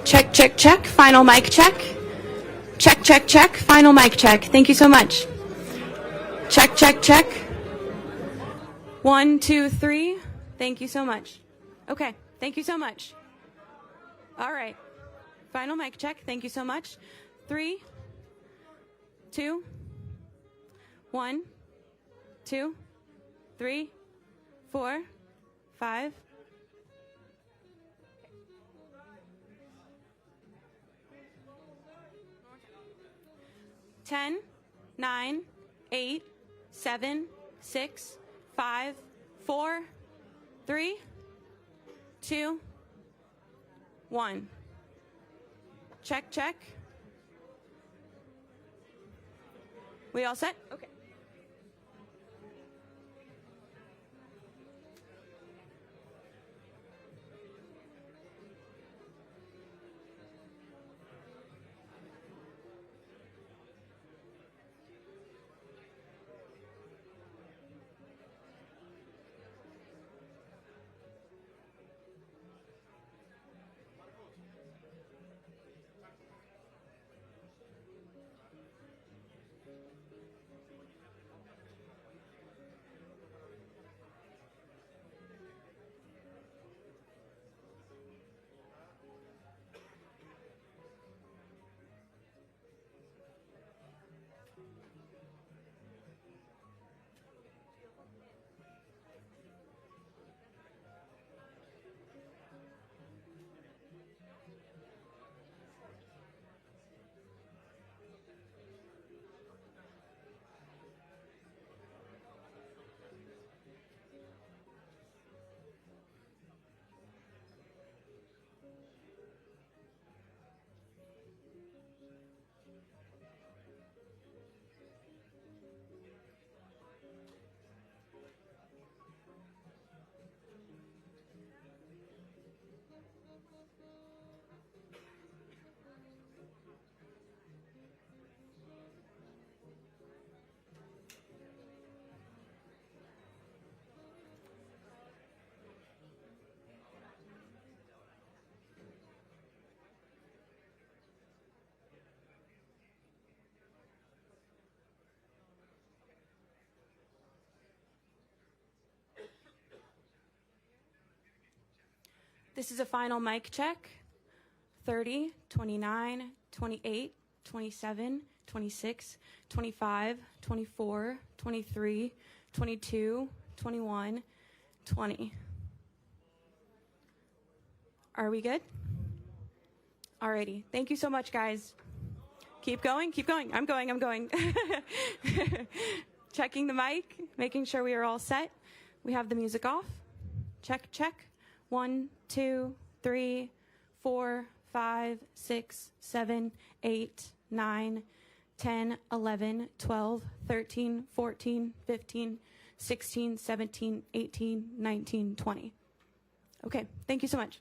Check, check, check. Final mic check. Check, check, check. Final mic check. Thank you so much. Check, check, check. 1, 2, 3. Thank you so much. Okay, thank you so much. All right. Final mic check. Thank you so much. 3, 2, 1, 2, 3, 4, 5. 10, 9, 8, 7, 6, 5, 4, 3, 2, 1. Check, check. We all set? Okay. This is a final mic check. 30, 29, 28, 27, 26, 25, 24, 23, 22, 21, 20. Are we good? Alrighty. Thank you so much, guys. Keep going, keep going. I'm going. Checking the mic, making sure we are all set. We have the music off. Check, check. 1, 2, 3, 4, 5, 6, 7, 8, 9, 10, 11, 12, 13, 14, 15, 16, 17, 18, 19, 20. Okay, thank you so much.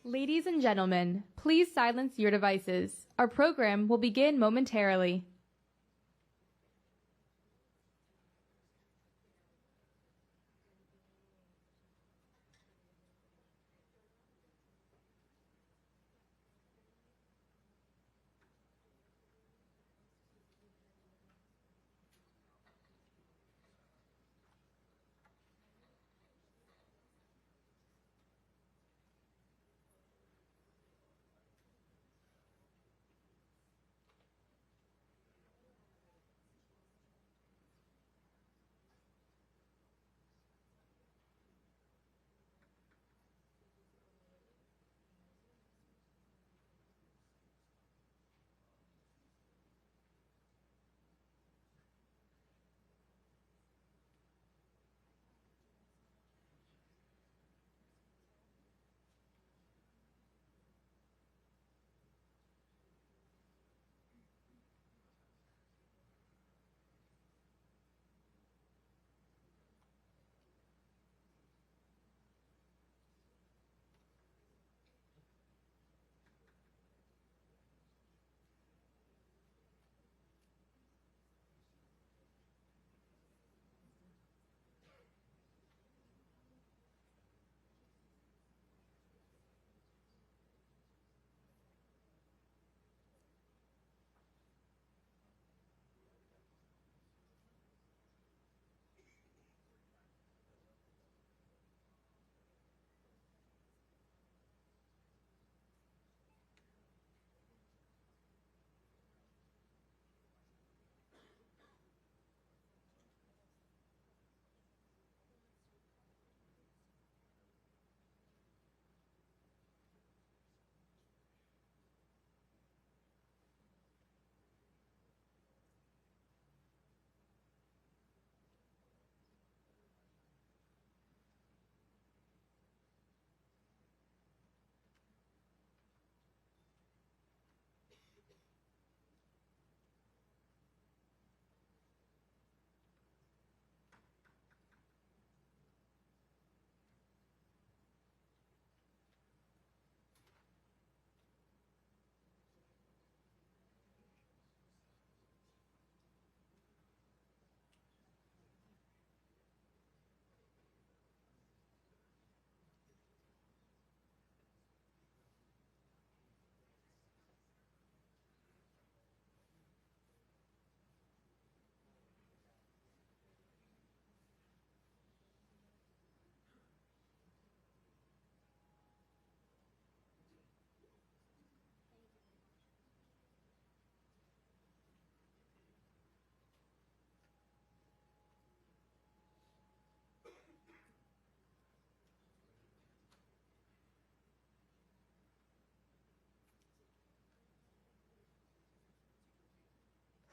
Ladies and gentlemen, please silence your devices. Our program will begin momentarily.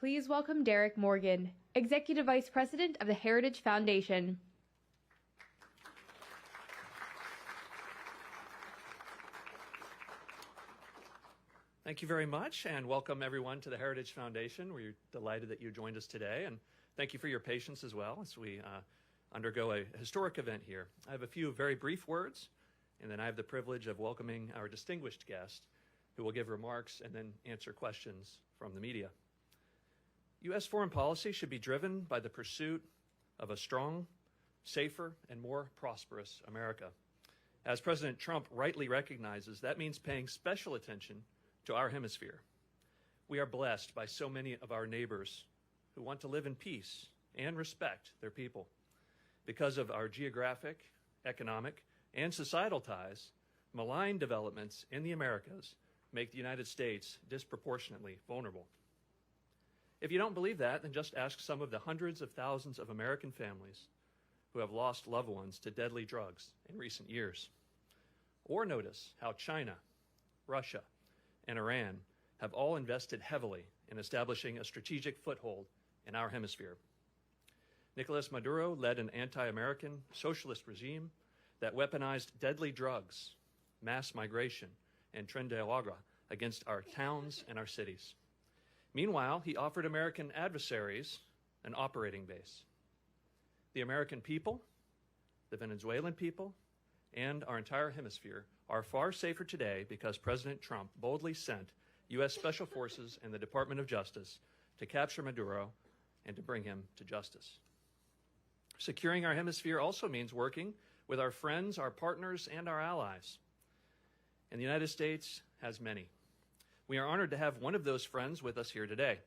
Please welcome Derek Morgan, Executive Vice President of the Heritage Foundation. Thank you very much, and welcome everyone to the Heritage Foundation. We're delighted that you joined us today, and thank you for your patience as well as we undergo a historic event here. I have a few very brief words, and then I have the privilege of welcoming our distinguished guest, who will give remarks and then answer questions from the media. U.S. foreign policy should be driven by the pursuit of a strong, safer, and more prosperous America. As President Trump rightly recognizes, that means paying special attention to our hemisphere. We are blessed by so many of our neighbors who want to live in peace and respect their people. Because of our geographic, economic, and societal ties, malign developments in the Americas make the United States disproportionately vulnerable. If you don't believe that, then just ask some of the hundreds of thousands of American families who have lost loved ones to deadly drugs in recent years. Or notice how China, Russia, and Iran have all invested heavily in establishing a strategic foothold in our hemisphere. Nicolas Maduro led an anti-American socialist regime that weaponized deadly drugs, mass migration, and tren de agua against our towns and our cities. Meanwhile, he offered American adversaries an operating base. The American people, the Venezuelan people, and our entire hemisphere are far safer today because President Trump boldly sent U.S. Special Forces and the Department of Justice to capture Maduro and to bring him to justice. Securing our hemisphere also means working with our friends, our partners, and our allies. And the United States has many. We are honored to have one of those friends with us here today.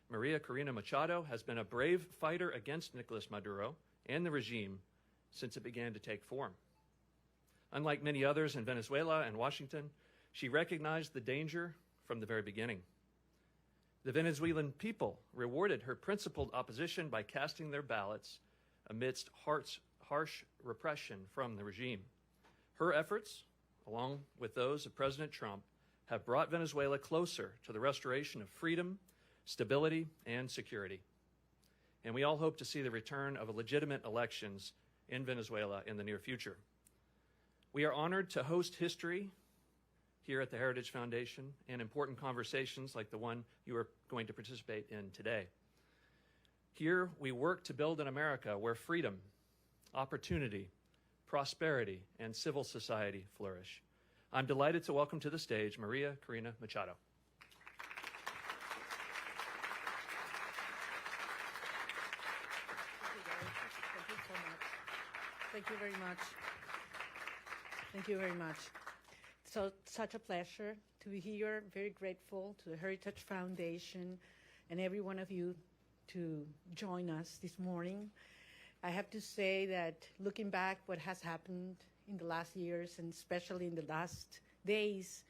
Maria Corina Machado has been a brave fighter against Nicolas Maduro and the regime since it began to take form. Unlike many others in Venezuela and Washington, she recognized the danger from the very beginning. The Venezuelan people rewarded her principled opposition by casting their ballots amidst harsh repression from the regime. Her efforts, along with those of President Trump, have brought Venezuela closer to the restoration of freedom, stability, and security. And we all hope to see the return of legitimate elections in Venezuela in the near future. We are honored to host history here at the Heritage Foundation and important conversations like the one you are going to participate in today. Here, we work to build an America where freedom, opportunity, prosperity, and civil society flourish. I'm delighted to welcome to the stage Maria Corina Machado. Thank you very much. Thank you very much. So, such a pleasure to be here. Very grateful to the Heritage Foundation and every one of you to join us this morning. I have to say that looking back what has happened in the last years and especially in the last days,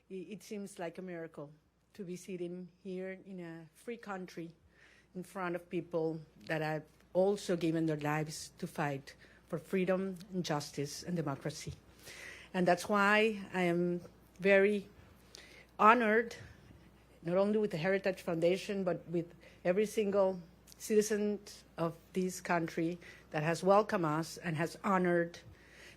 it seems like a miracle to be sitting here in a free country in front of people that have also given their lives to fight for freedom and justice and democracy. And that's why I am very honored, not only with the Heritage Foundation, but with every single citizen of this country that has welcomed us and has honored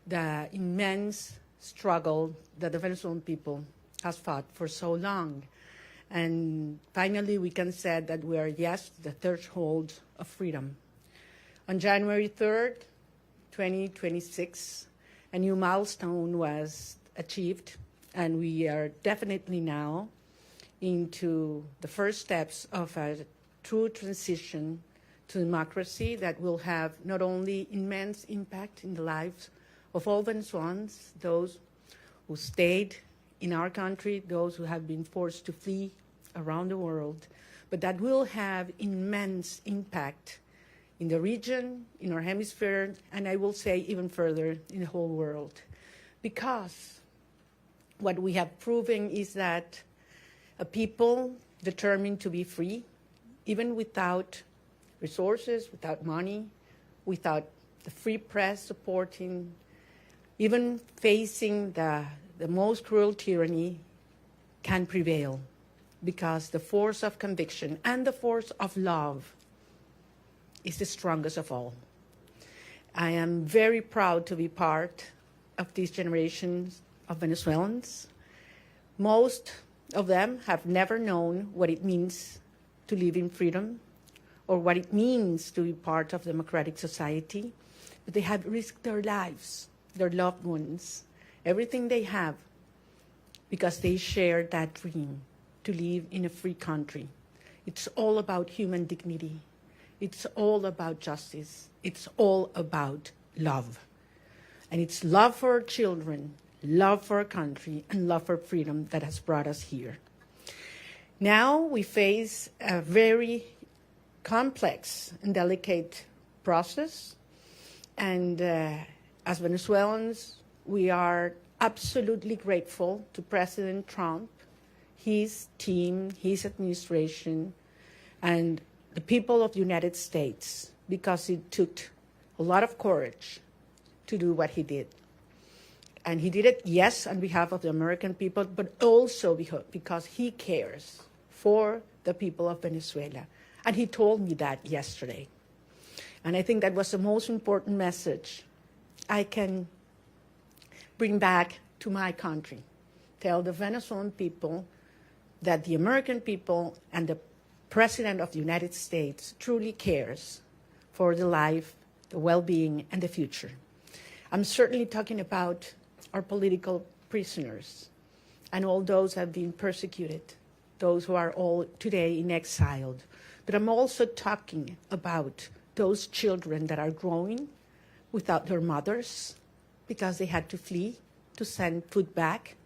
the immense struggle that the Venezuelan people has fought for so long. And finally, we can say that we are, yes, the threshold of freedom. On January 3rd, 2026, a new milestone was achieved, and we are definitely now into the first steps of a true transition to democracy that will have not only immense impact in the lives of all Venezuelans, those who stayed in our country, those who have been forced to flee around the world, but that will have immense impact in the region, in our hemisphere, and I will say even further in the whole world. Because what we have proven is that a people determined to be free, even without resources, without money, without the free press supporting, even facing the most cruel tyranny, can prevail, because the force of conviction and the force of love is the strongest of all. I am very proud to be part of these generations of Venezuelans. Most of them have never known what it means to live in freedom or what it means to be part of democratic society, but they have risked their lives, their loved ones, everything they have, because they share that dream to live in a free country. It's all about human dignity. It's all about justice. It's all about love. And it's love for our children, love for our country, and love for freedom that has brought us here. Now we face a very complex and delicate process. And as Venezuelans, we are absolutely grateful to President Trump, his team, his administration, and the people of the United States, because it took a lot of courage to do what he did. And he did it, yes, on behalf of the American people, but also because he cares for the people of Venezuela. And he told me that yesterday. And I think that was the most important message I can bring back to my country. Tell the Venezuelan people that the American people and the President of the United States truly cares for the life, the well-being, and the future. I'm certainly talking about our political prisoners and all those who have been persecuted, those who are all today in exile. But I'm also talking about those children that are growing without their mothers because they had to flee to send food back,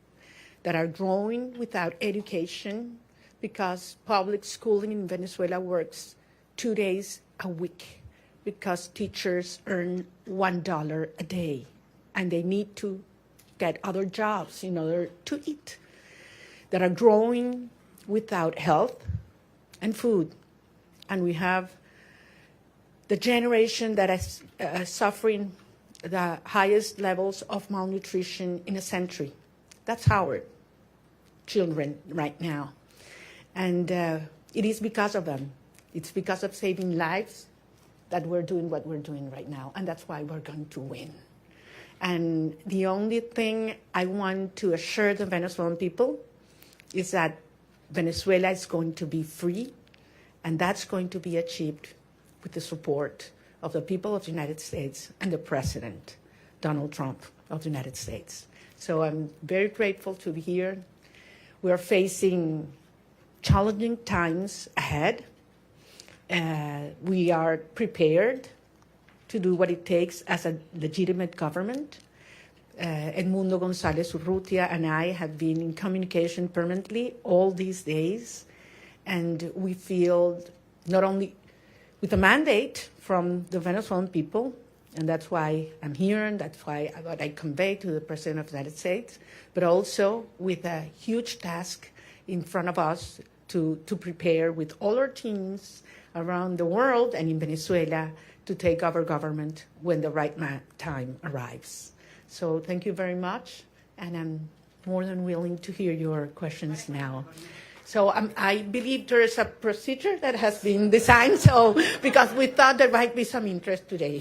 that are growing without education because public schooling in Venezuela works 2 days a week because teachers earn $1 a day and they need to get other jobs in order to eat, that are growing without health and food. And we have the generation that is suffering the highest levels of malnutrition in a century. That's our children right now. And it is because of them. It's because of saving lives that we're doing what we're doing right now. And that's why we're going to win. And the only thing I want to assure the Venezuelan people is that Venezuela is going to be free, and that's going to be achieved with the support of the people of the United States and the President, Donald Trump of the United States. So I'm very grateful to be here. We're facing challenging times ahead. We are prepared to do what it takes as a legitimate government. Edmundo González Urrutia and I have been in communication permanently all these days, and we feel not only with a mandate from the Venezuelan people, and that's why I'm here, and that's why what I convey to the President of the United States, but also with a huge task in front of us to prepare with all our teams around the world and in Venezuela to take over government when the right time arrives. So thank you very much, and I'm more than willing to hear your questions now. So I believe there is a procedure that has been designed, because we thought there might be some interest today.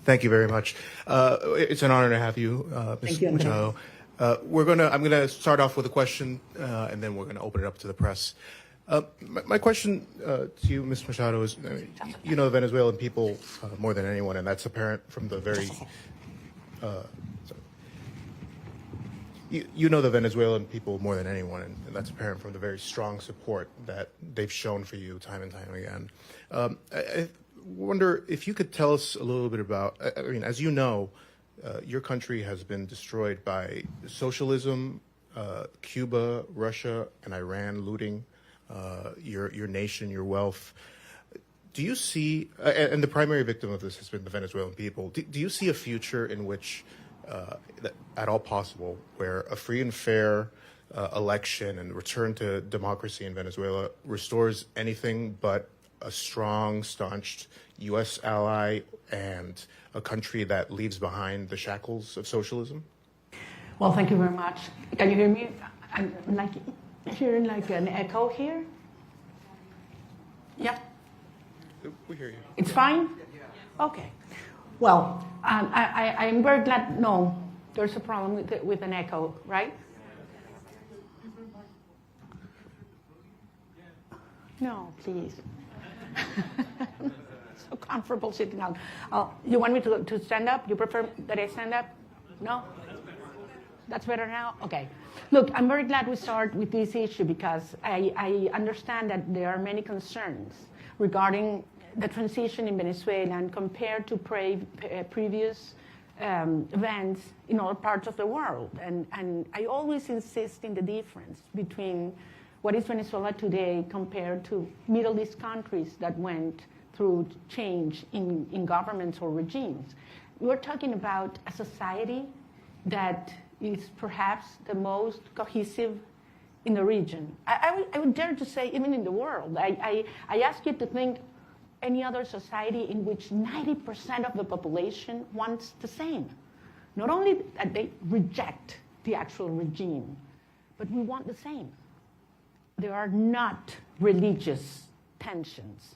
Thank you very much. It's an honor to have you, Ms. Machado. I'm going to start off with a question, and then we're going to open it up to the press. My question to you, Ms. Machado, is you know the Venezuelan people more than anyone, and that's apparent from the very you know the Venezuelan people more than anyone, and that's apparent from the very strong support that they've shown for you time and time again. I wonder if you could tell us a little bit about, I mean, as you know, your country has been destroyed by socialism, Cuba, Russia, and Iran looting your nation, your wealth. Do you see, and the primary victim of this has been the Venezuelan people, do you see a future in which, at all possible, where a free and fair election and return to democracy in Venezuela restores anything but a strong, staunched U.S. ally and a country that leaves behind the shackles of socialism? Well, thank you very much. Can you hear me? I'm hearing like an echo here. Yeah? We hear you. It's fine? Okay. Well, I'm very glad. No, there's a problem with an echo, right? No, please. So comfortable sitting down. You want me to stand up? You prefer that I stand up? No? That's better now? Okay. Look, I'm very glad we start with this issue because I understand that there are many concerns regarding the transition in Venezuela and compared to previous events in all parts of the world. And I always insist in the difference between what is Venezuela today compared to Middle East countries that went through change in governments or regimes. We're talking about a society that is perhaps the most cohesive in the region. I would dare to say even in the world. I ask you to think any other society in which 90% of the population wants the same. Not only that they reject the actual regime, but we want the same. There are not religious tensions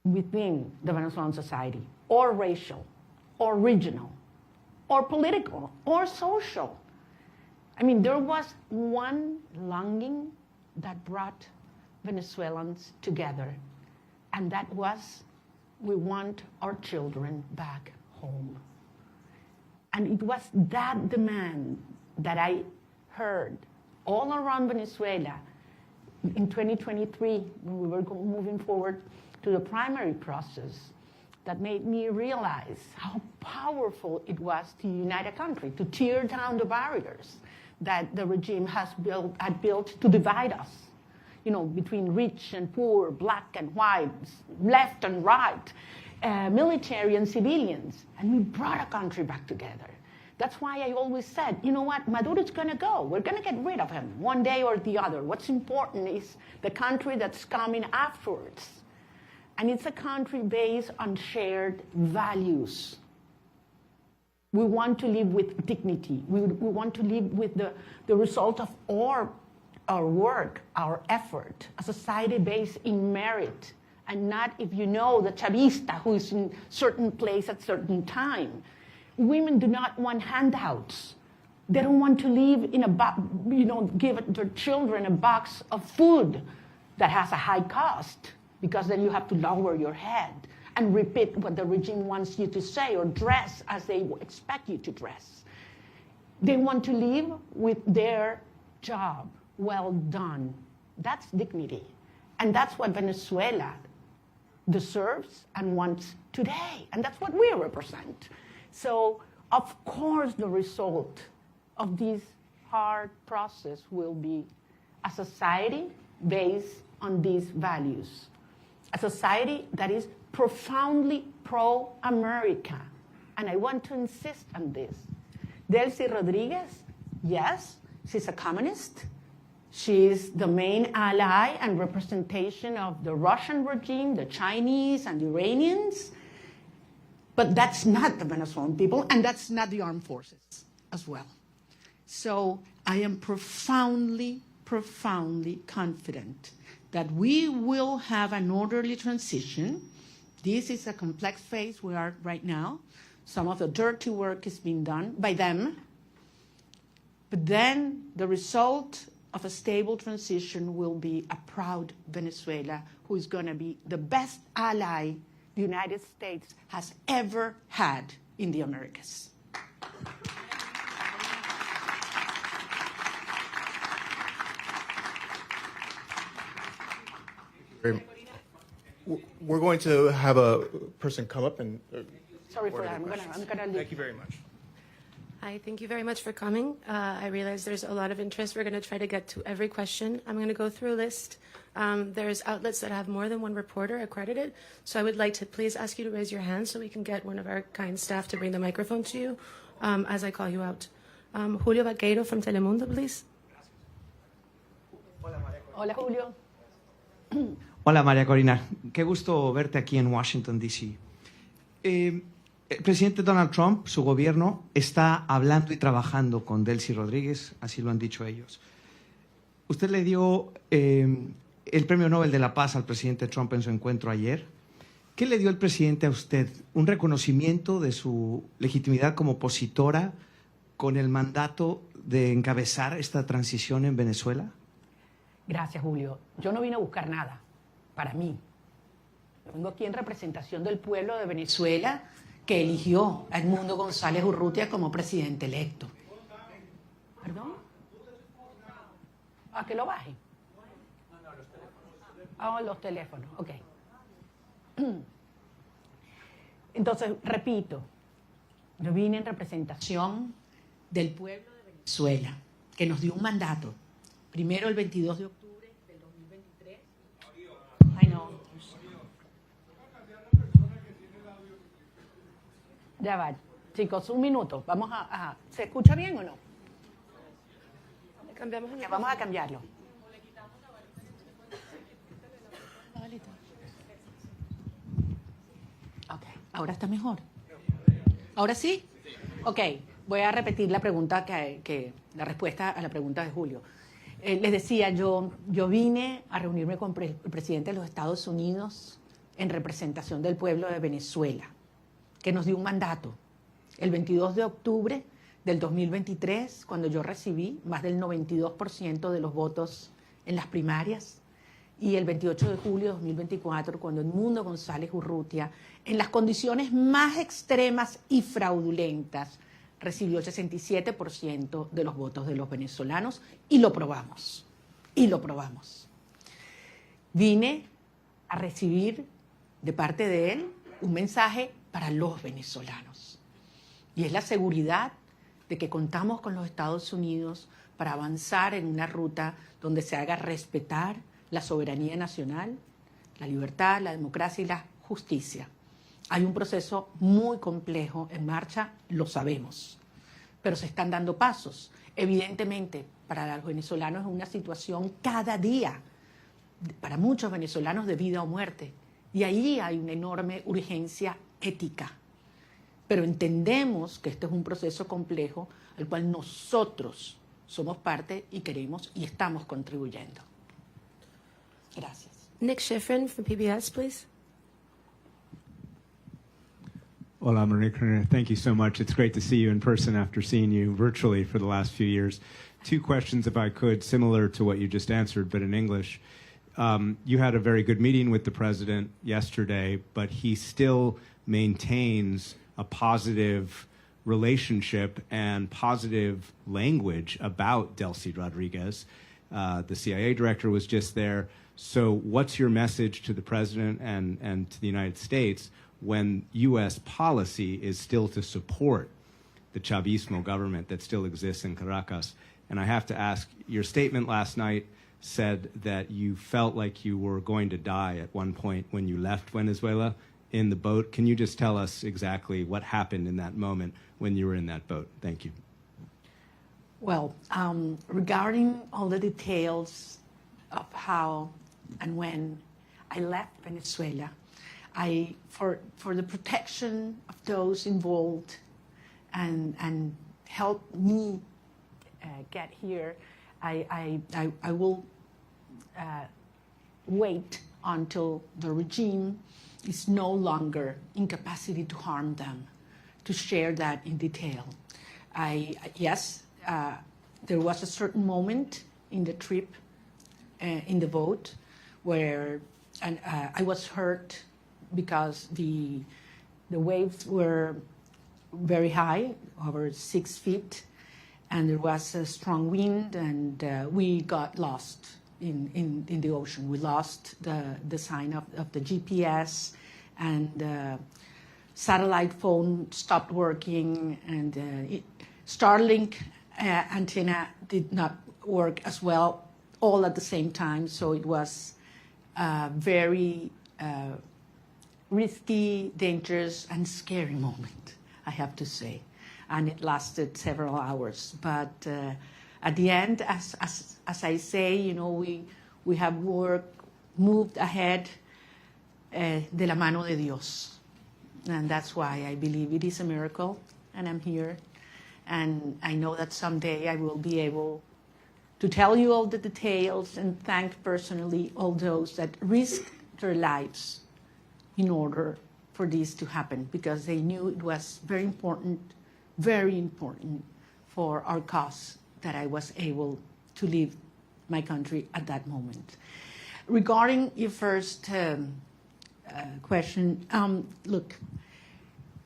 within the Venezuelan society, or racial, or regional, or political, or social. I mean, there was one longing that brought Venezuelans together, and that was, we want our children back home. And it was that demand that I heard all around Venezuela in 2023, when we were moving forward to the primary process, that made me realize how powerful it was to unite a country, to tear down the barriers that the regime had built to divide us, between rich and poor, black and white, left and right, military and civilians. And we brought a country back together. That's why I always said, you know what, Maduro's going to go. We're going to get rid of him one day or the other. What's important is the country that's coming afterwards. And it's a country based on shared values. We want to live with dignity. We want to live with the result of our work, our effort, a society based in merit, and not if you know the chavista who is in certain place at certain time. Women do not want handouts. They don't want to live in give their children a box of food that has a high cost, because then you have to lower your head and repeat what the regime wants you to say or dress as they expect you to dress. They want to live with their job well done. That's dignity. And that's what Venezuela deserves and wants today. And that's what we represent. So, of course, the result of this hard process will be a society based on these values. A society that is profoundly pro-America. And I want to insist on this. Delcy Rodriguez, yes, she's a communist. She's the main ally and representation of the Russian regime, the Chinese and the Iranians. But that's not the Venezuelan people, and that's not the armed forces as well. So I am profoundly, profoundly confident that we will have an orderly transition. This is a complex phase we are right now. Some of the dirty work is being done by them. But then the result of a stable transition will be a proud Venezuela who is going to be the best ally the United States has ever had in the Americas. We're going to have a person come up and... Sorry for that. I'm gonna leave. Thank you very much. Hi, thank you very much for coming. I realize there's a lot of interest. We're going to try to get to every question. I'm going to go through a list. There's outlets that have more than one reporter accredited, so I would like to please ask you to raise your hand so we can get one of our kind staff to bring the microphone to you as I call you out. Julio Vaqueiro from Telemundo, please. Hola, Julio. Hola, María Corina. Qué gusto verte aquí en Washington, D.C. El presidente Donald Trump, su gobierno, está hablando y trabajando con Delcy Rodríguez, así lo han dicho ellos. Usted le dio el Premio Nobel de la Paz al presidente Trump en su encuentro ayer. ¿Qué le dio el presidente a usted? ¿Un reconocimiento de su legitimidad como opositora con el mandato de encabezar esta transición en Venezuela? Gracias, Julio. Yo no vine a buscar nada para mí. Vengo aquí en representación del pueblo de Venezuela, que eligió a Edmundo González Urrutia como presidente electo. ¿Perdón? ¿A que lo baje? Ah, los teléfonos, ok. Entonces, repito, yo vine en representación del pueblo de Venezuela, que nos dio un mandato. Primero el 22 de octubre del 2023. Ay, no. Ya va, chicos, un minuto. Vamos a ¿se escucha bien o no? Cambiamos el Vamos a cambiarlo. Ok, ahora está mejor. ¿Ahora sí? Ok, voy a repetir la pregunta la respuesta a la pregunta de Julio. Les decía, yo vine a reunirme con el presidente de los Estados Unidos en representación del pueblo de Venezuela, que nos dio un mandato. El 22 de octubre del 2023, cuando yo recibí más del 92% de los votos en las primarias, y el 28 de julio de 2024, cuando Edmundo González Urrutia, en las condiciones más extremas y fraudulentas, recibió el 67% de los votos de los venezolanos y lo probamos. Y lo probamos. Vine a recibir de parte de él un mensaje para los venezolanos. Y es la seguridad de que contamos con los Estados Unidos para avanzar en una ruta donde se haga respetar la soberanía nacional, la libertad, la democracia y la justicia. Hay un proceso muy complejo en marcha, lo sabemos, pero se están dando pasos. Evidentemente, para los venezolanos es una situación cada día, para muchos venezolanos de vida o muerte, y ahí hay una enorme urgencia ética. Pero entendemos que este es un proceso complejo al cual nosotros somos parte y queremos y estamos contribuyendo. Gracias. Nick Schifrin from PBS, please. Hola, Maria Corina. Thank you so much. It's great to see you in person after seeing you virtually for the last few years. Two questions, if I could, similar to what you just answered, but in English. You had a very good meeting with the president yesterday, but he still maintains a positive relationship and positive language about Delcy Rodriguez. The CIA director was just there. So what's your message to the president and to the United States when U.S. policy is still to support the Chavismo government that still exists in Caracas? And I have to ask, your statement last night said that you felt like you were going to die at one point when you left Venezuela in the boat. Can you just tell us exactly what happened in that moment when you were in that boat? Thank you. Well, regarding all the details of how and when I left Venezuela, for the protection of those involved and help me get here, I will wait until the regime is no longer in capacity to harm them, to share that in detail. Yes, there was a certain moment in the trip, in the boat, where I was hurt because the waves were very high, over 6 feet, and there was a strong wind, and we got lost in the ocean. We lost the sign of the GPS, and the satellite phone stopped working, and Starlink antenna did not work as well, all at the same time. So it was a very risky, dangerous, and scary moment, I have to say. And it lasted several hours. But at the end, as I say, you know, we have moved ahead de la mano de Dios. And that's why I believe it is a miracle, and I'm here. And I know that someday I will be able to tell you all the details and thank personally all those that risked their lives in order for this to happen, because they knew it was very important for our cause that I was able to leave my country at that moment. Regarding your first question, look,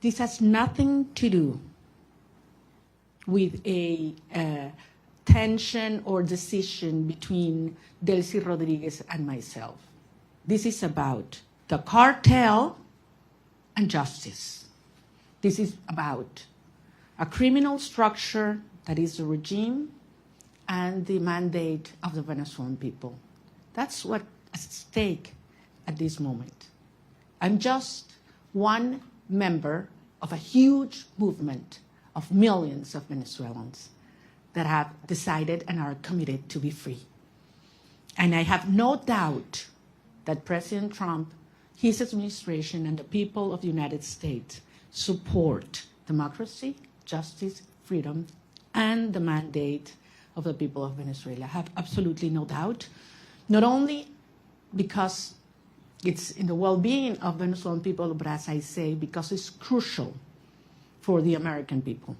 this has nothing to do with a tension or decision between Delcy Rodriguez and myself. This is about the cartel and justice. This is about a criminal structure that is the regime and the mandate of the Venezuelan people. That's what's at stake at this moment. I'm just one member of a huge movement of millions of Venezuelans that have decided and are committed to be free. And I have no doubt that President Trump, his administration, and the people of the United States support democracy, justice, freedom, and the mandate of the people of Venezuela. I have absolutely no doubt, not only because it's in the well-being of Venezuelan people, but as I say, because it's crucial for the American people.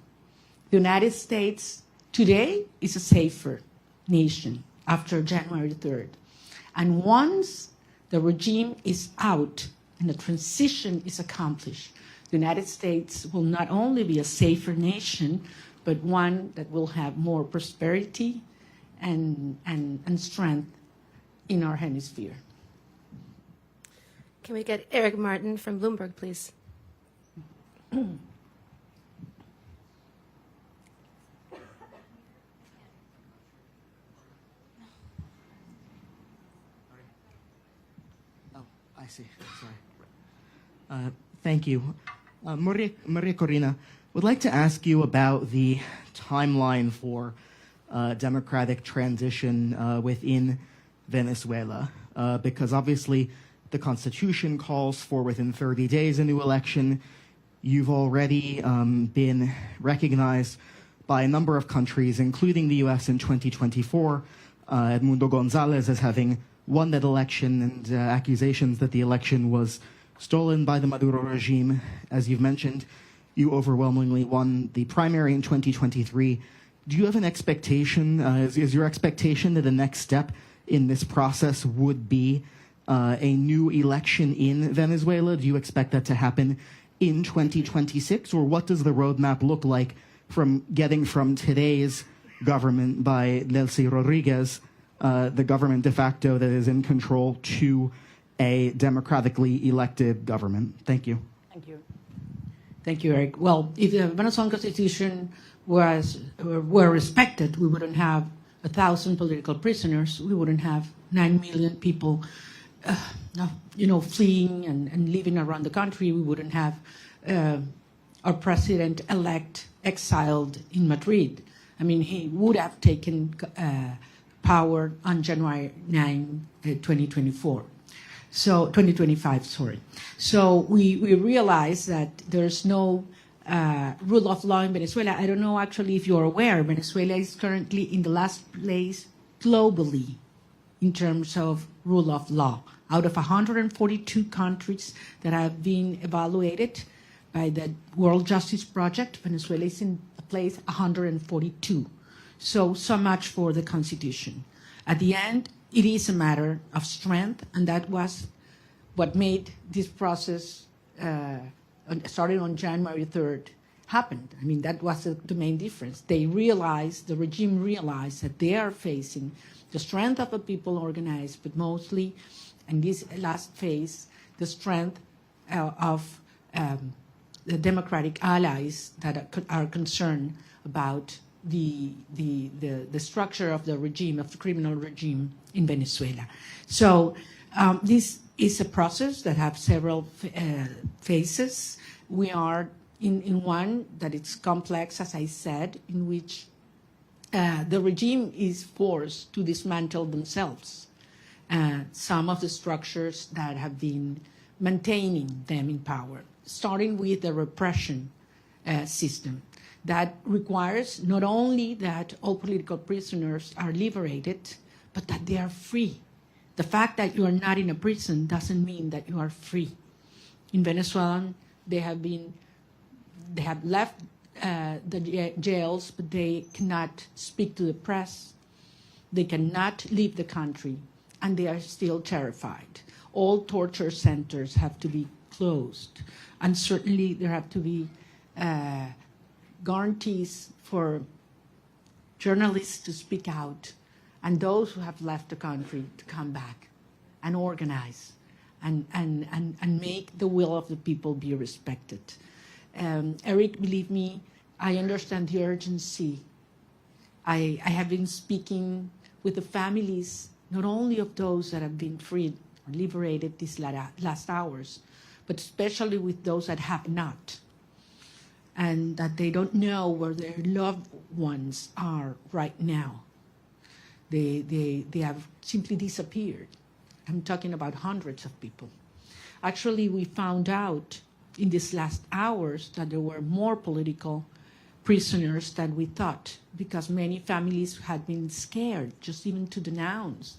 The United States today is a safer nation after January 3rd. And once the regime is out and the transition is accomplished, the the United States will not only be a safer nation, but one that will have more prosperity and strength in our hemisphere. Can we get Eric Martin from Bloomberg, please? I see. Sorry. Thank you. Maria Corina, would like to ask you about the timeline for democratic transition within Venezuela, because obviously the Constitution calls for within 30 days a new election. You've already been recognized by a number of countries, including the U.S. in 2024, Edmundo Gonzalez as having won that election, and accusations that the election was stolen by the Maduro regime. As you've mentioned, you overwhelmingly won the primary in 2023. Do you have an expectation, is your expectation that the next step in this process would be a new election in Venezuela? Do you expect that to happen in 2026? Or what does the roadmap look like from getting from today's government by Delcy Rodriguez, the government de facto that is in control, to a democratically elected government? Thank you. Thank you. Thank you, Eric. Well, if the Venezuelan Constitution were respected, we wouldn't have 1,000 political prisoners. We wouldn't have 9 million people, fleeing and living around the country. We wouldn't have our president-elect exiled in Madrid. I mean, he would have taken power on January 9, 2024. So 2025, sorry. So we realize that there's no rule of law in Venezuela. I don't know actually if you're aware, Venezuela is currently in the last place globally in terms of rule of law. Out of 142 countries that have been evaluated by the World Justice Project, Venezuela is in place 142. So much for the Constitution. At the end, it is a matter of strength, and that was what made this process, starting on January 3rd, happen. I mean, that was the main difference. The regime realized that they are facing the strength of the people organized, but mostly, in this last phase, the strength of the democratic allies that are concerned about the structure of the regime, of the criminal regime in Venezuela. So this is a process that has several phases. We are in one that it's complex, as I said, in which the regime is forced to dismantle themselves some of the structures that have been maintaining them in power, starting with the repression system. That requires not only that all political prisoners are liberated, but that they are free. The fact that you are not in a prison doesn't mean that you are free. In Venezuela, they have left the jails, but they cannot speak to the press. They cannot leave the country, and they are still terrified. All torture centers have to be closed, and certainly there have to be guarantees for journalists to speak out, and those who have left the country to come back and organize and make the will of the people be respected. Eric, believe me, I understand the urgency. I have been speaking with the families, not only of those that have been freed or liberated these last hours, but especially with those that have not, and that they don't know where their loved ones are right now. They have simply disappeared. I'm talking about hundreds of people. Actually, we found out in these last hours that there were more political prisoners than we thought, because many families had been scared just even to denounce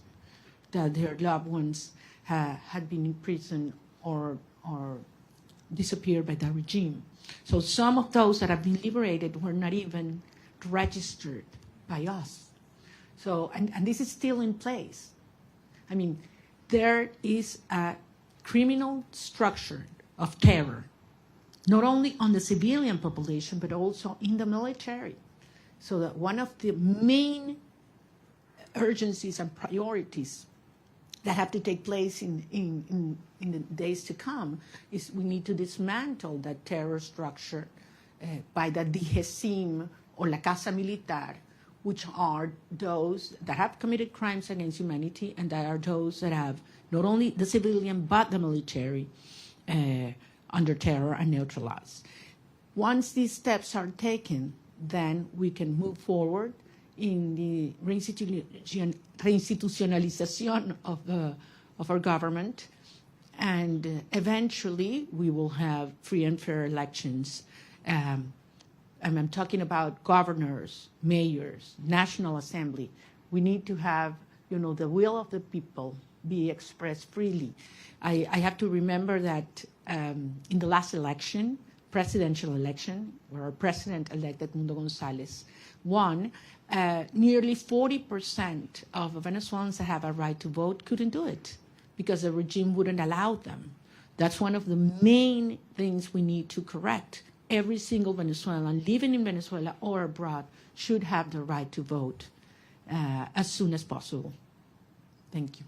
that their loved ones had been in prison or disappeared by the regime. So some of those that have been liberated were not even registered by us. So, and this is still in place. I mean, there is a criminal structure of terror not only on the civilian population, but also in the military. So that one of the main urgencies and priorities that have to take place in the days to come is we need to dismantle that terror structure by the DGCIM or La Casa Militar, which are those that have committed crimes against humanity and that are those that have not only the civilian but the military under terror and neutralized. Once these steps are taken, then we can move forward in the reinstitutionalization of our government, and eventually we will have free and fair elections. And I'm talking about governors, mayors, National Assembly. We need to have, the will of the people be expressed freely. I have to remember that in the last election, presidential election, where our president-elect Edmundo González won, nearly 40% of Venezuelans that have a right to vote couldn't do it because the regime wouldn't allow them. That's one of the main things we need to correct. Every single Venezuelan living in Venezuela or abroad should have the right to vote as soon as possible. Thank you.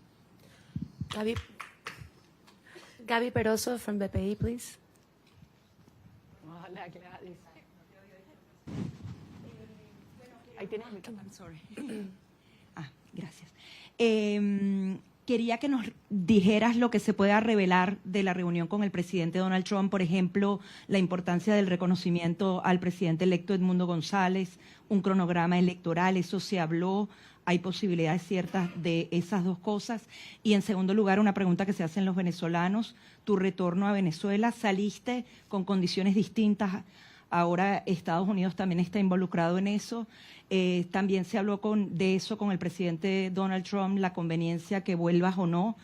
Gaby Peroso from BPI, please. Hola, Gladys. Ahí tienes mi cámara. Sorry. Gracias. Quería que nos dijeras lo que se pueda revelar de la reunión con el presidente Donald Trump, por ejemplo, la importancia del reconocimiento al presidente electo Edmundo González, un cronograma electoral, eso se habló, hay posibilidades ciertas de esas dos cosas. Y en segundo lugar, una pregunta que se hacen los venezolanos, tu retorno a Venezuela, saliste con condiciones distintas, ahora Estados Unidos también está involucrado en eso. También se habló de eso con el presidente Donald Trump, la conveniencia que vuelvas o no,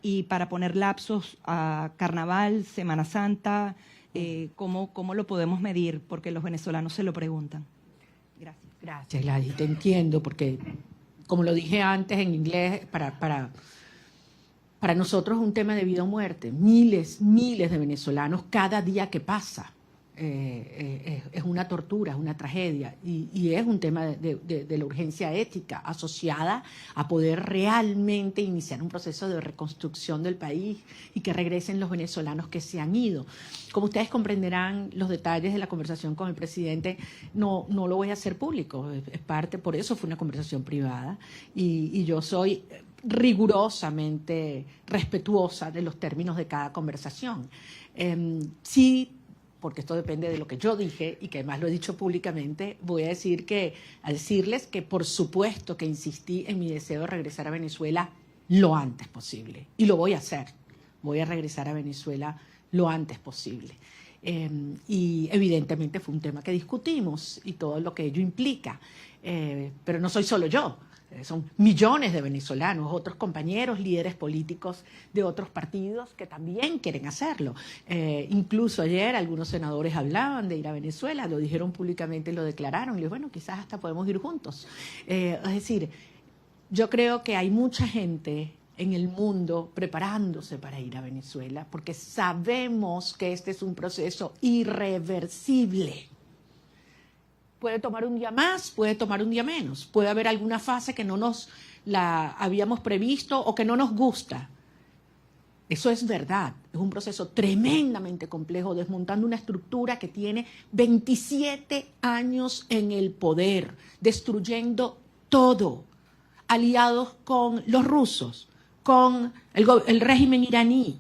y para poner lapsos a Carnaval, Semana Santa, ¿cómo lo podemos medir? Porque los venezolanos se lo preguntan. Gracias. Gracias, Gladys, te entiendo, porque como lo dije antes en inglés, para nosotros es un tema de vida o muerte. Miles de venezolanos cada día que pasa. Es una tortura, es una tragedia y es un tema de la urgencia ética asociada a poder realmente iniciar un proceso de reconstrucción del país y que regresen los venezolanos que se han ido. Como ustedes comprenderán, los detalles de la conversación con el presidente no lo voy a hacer público, es parte, por eso fue una conversación privada y yo soy rigurosamente respetuosa de los términos de cada conversación. Sí, porque esto depende de lo que yo dije y que además lo he dicho públicamente, voy a decirles que por supuesto que insistí en mi deseo de regresar a Venezuela lo antes posible. Y lo voy a hacer. Voy a regresar a Venezuela lo antes posible. Y evidentemente fue un tema que discutimos y todo lo que ello implica. Pero no soy solo yo. Son millones de venezolanos, otros compañeros, líderes políticos de otros partidos que también quieren hacerlo. Incluso ayer algunos senadores hablaban de ir a Venezuela, lo dijeron públicamente, lo declararon. Y bueno, quizás hasta podemos ir juntos. Es decir, yo creo que hay mucha gente en el mundo preparándose para ir a Venezuela porque sabemos que este es un proceso irreversible. Puede tomar un día más, puede tomar un día menos. Puede haber alguna fase que no nos la habíamos previsto o que no nos gusta. Eso es verdad. Es un proceso tremendamente complejo, desmontando una estructura que tiene 27 años en el poder, destruyendo todo, aliados con los rusos, con el régimen iraní,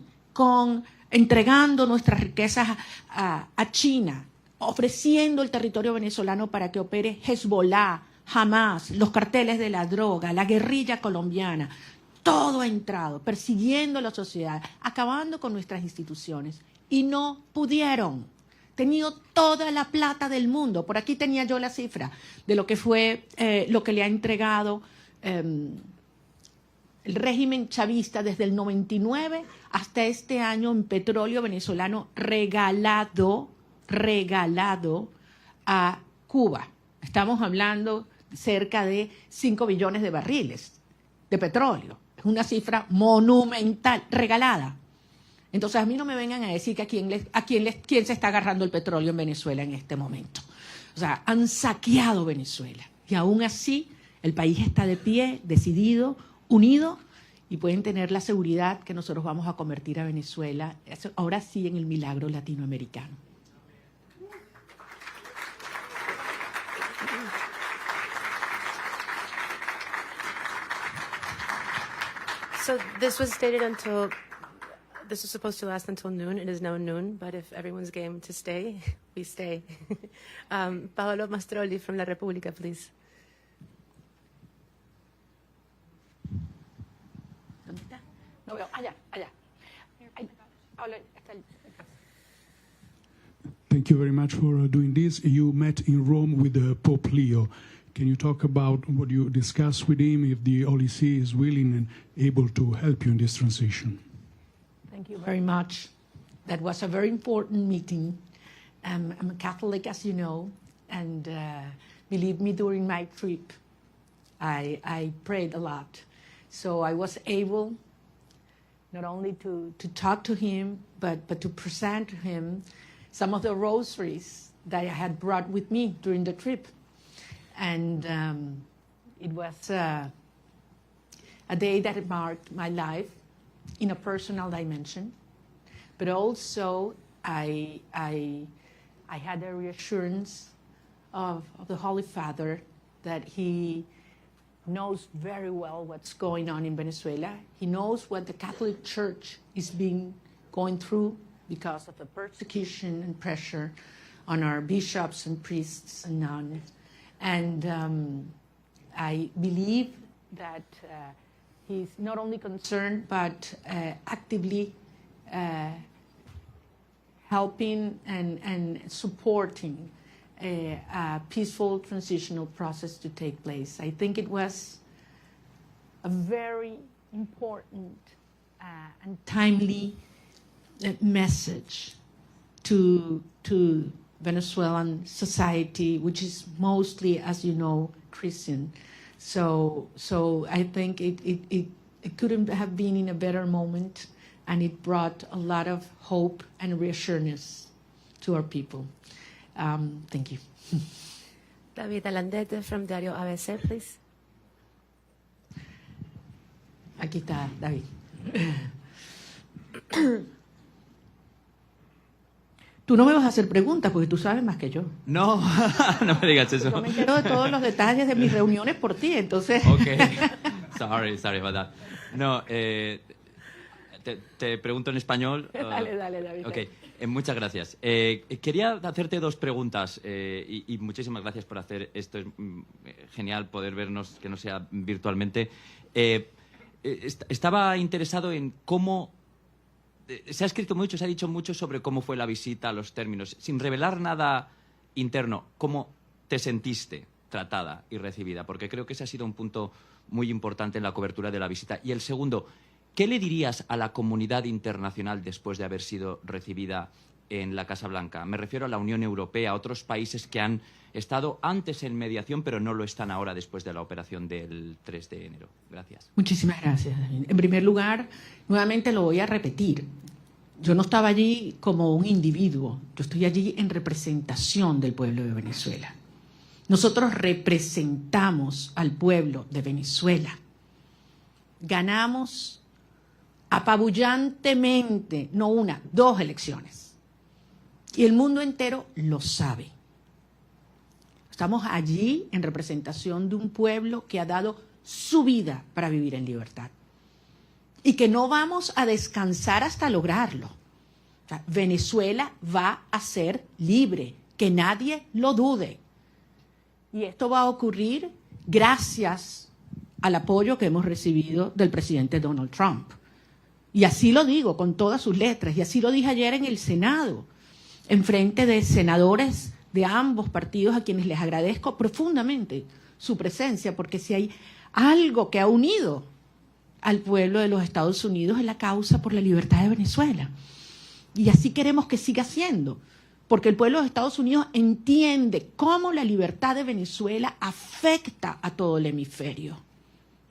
entregando nuestras riquezas a China, ofreciendo el territorio venezolano para que opere Hezbollah, Hamas, los carteles de la droga, la guerrilla colombiana. Todo ha entrado, persiguiendo a la sociedad, acabando con nuestras instituciones. Y no pudieron. Tenido toda la plata del mundo. Por aquí tenía yo la cifra de lo que fue, lo que le ha entregado el régimen chavista desde el 99 hasta este año en petróleo venezolano regalado a Cuba. Estamos hablando cerca de 5 billones de barriles de petróleo. Es una cifra monumental, regalada. Entonces a mí no me vengan a decir que quién se está agarrando el petróleo en Venezuela en este momento. O sea, han saqueado Venezuela y aún así el país está de pie, decidido, unido, y pueden tener la seguridad que nosotros vamos a convertir a Venezuela, ahora sí, en el milagro latinoamericano. So this was supposed to last until noon. It is now noon, but if everyone's game to stay, we stay. Paolo Mastrolli from La Repubblica, please. ¿Dónde está? No veo. Allá. Thank you very much for doing this. You met in Rome with Pope Leo. Can you talk about what you discussed with him, if the Holy See is willing and able to help you in this transition? Thank you very much. That was a very important meeting. I'm a Catholic, as you know, and believe me, during my trip, I prayed a lot. So I was able not only to talk to him, but to present to him some of the rosaries that I had brought with me during the trip. And it was a day that marked my life in a personal dimension, but also I had the reassurance of the Holy Father that he knows very well what's going on in Venezuela. He knows what the Catholic Church is going through because of the persecution and pressure on our bishops and priests and nuns. And I believe that he's not only concerned, but actively helping and supporting a peaceful transitional process to take place. I think it was a very important and timely message to Venezuelan society, which is mostly, as you know, Christian. So I think it couldn't have been in a better moment, and it brought a lot of hope and reassurance to our people. Thank you. David Alandete from Diario ABC, please. Aquí está, David. Tú no me vas a hacer preguntas porque tú sabes más que yo. No, no me digas eso. Yo me entero de todos los detalles de mis reuniones por ti, entonces... Ok, sorry about that. No, te pregunto en español. Dale, David. Ok, muchas gracias. Quería hacerte dos preguntas y muchísimas gracias por hacer esto. Es genial poder vernos, que no sea virtualmente. Estaba interesado en cómo... Se ha escrito mucho, se ha dicho mucho sobre cómo fue la visita, los términos. Sin revelar nada interno, ¿cómo te sentiste tratada y recibida? Porque creo que ese ha sido un punto muy importante en la cobertura de la visita. Y el segundo, ¿qué le dirías a la comunidad internacional después de haber sido recibida en la Casa Blanca? Me refiero a la Unión Europea, a otros países que han estado antes en mediación, pero no lo están ahora después de la operación del 3 de enero. Gracias. Muchísimas gracias, David. En primer lugar, nuevamente lo voy a repetir. Yo no estaba allí como un individuo, yo estoy allí en representación del pueblo de Venezuela. Nosotros representamos al pueblo de Venezuela. Ganamos apabullantemente, no una, 2 elecciones. Y el mundo entero lo sabe. Estamos allí en representación de un pueblo que ha dado su vida para vivir en libertad. Y que no vamos a descansar hasta lograrlo. O sea, Venezuela va a ser libre, que nadie lo dude. Y esto va a ocurrir gracias al apoyo que hemos recibido del presidente Donald Trump. Y así lo digo con todas sus letras, y así lo dije ayer en el Senado, en frente de senadores de ambos partidos a quienes les agradezco profundamente su presencia, porque si hay algo que ha unido al pueblo de los Estados Unidos es la causa por la libertad de Venezuela. Y así queremos que siga siendo, porque el pueblo de Estados Unidos entiende cómo la libertad de Venezuela afecta a todo el hemisferio.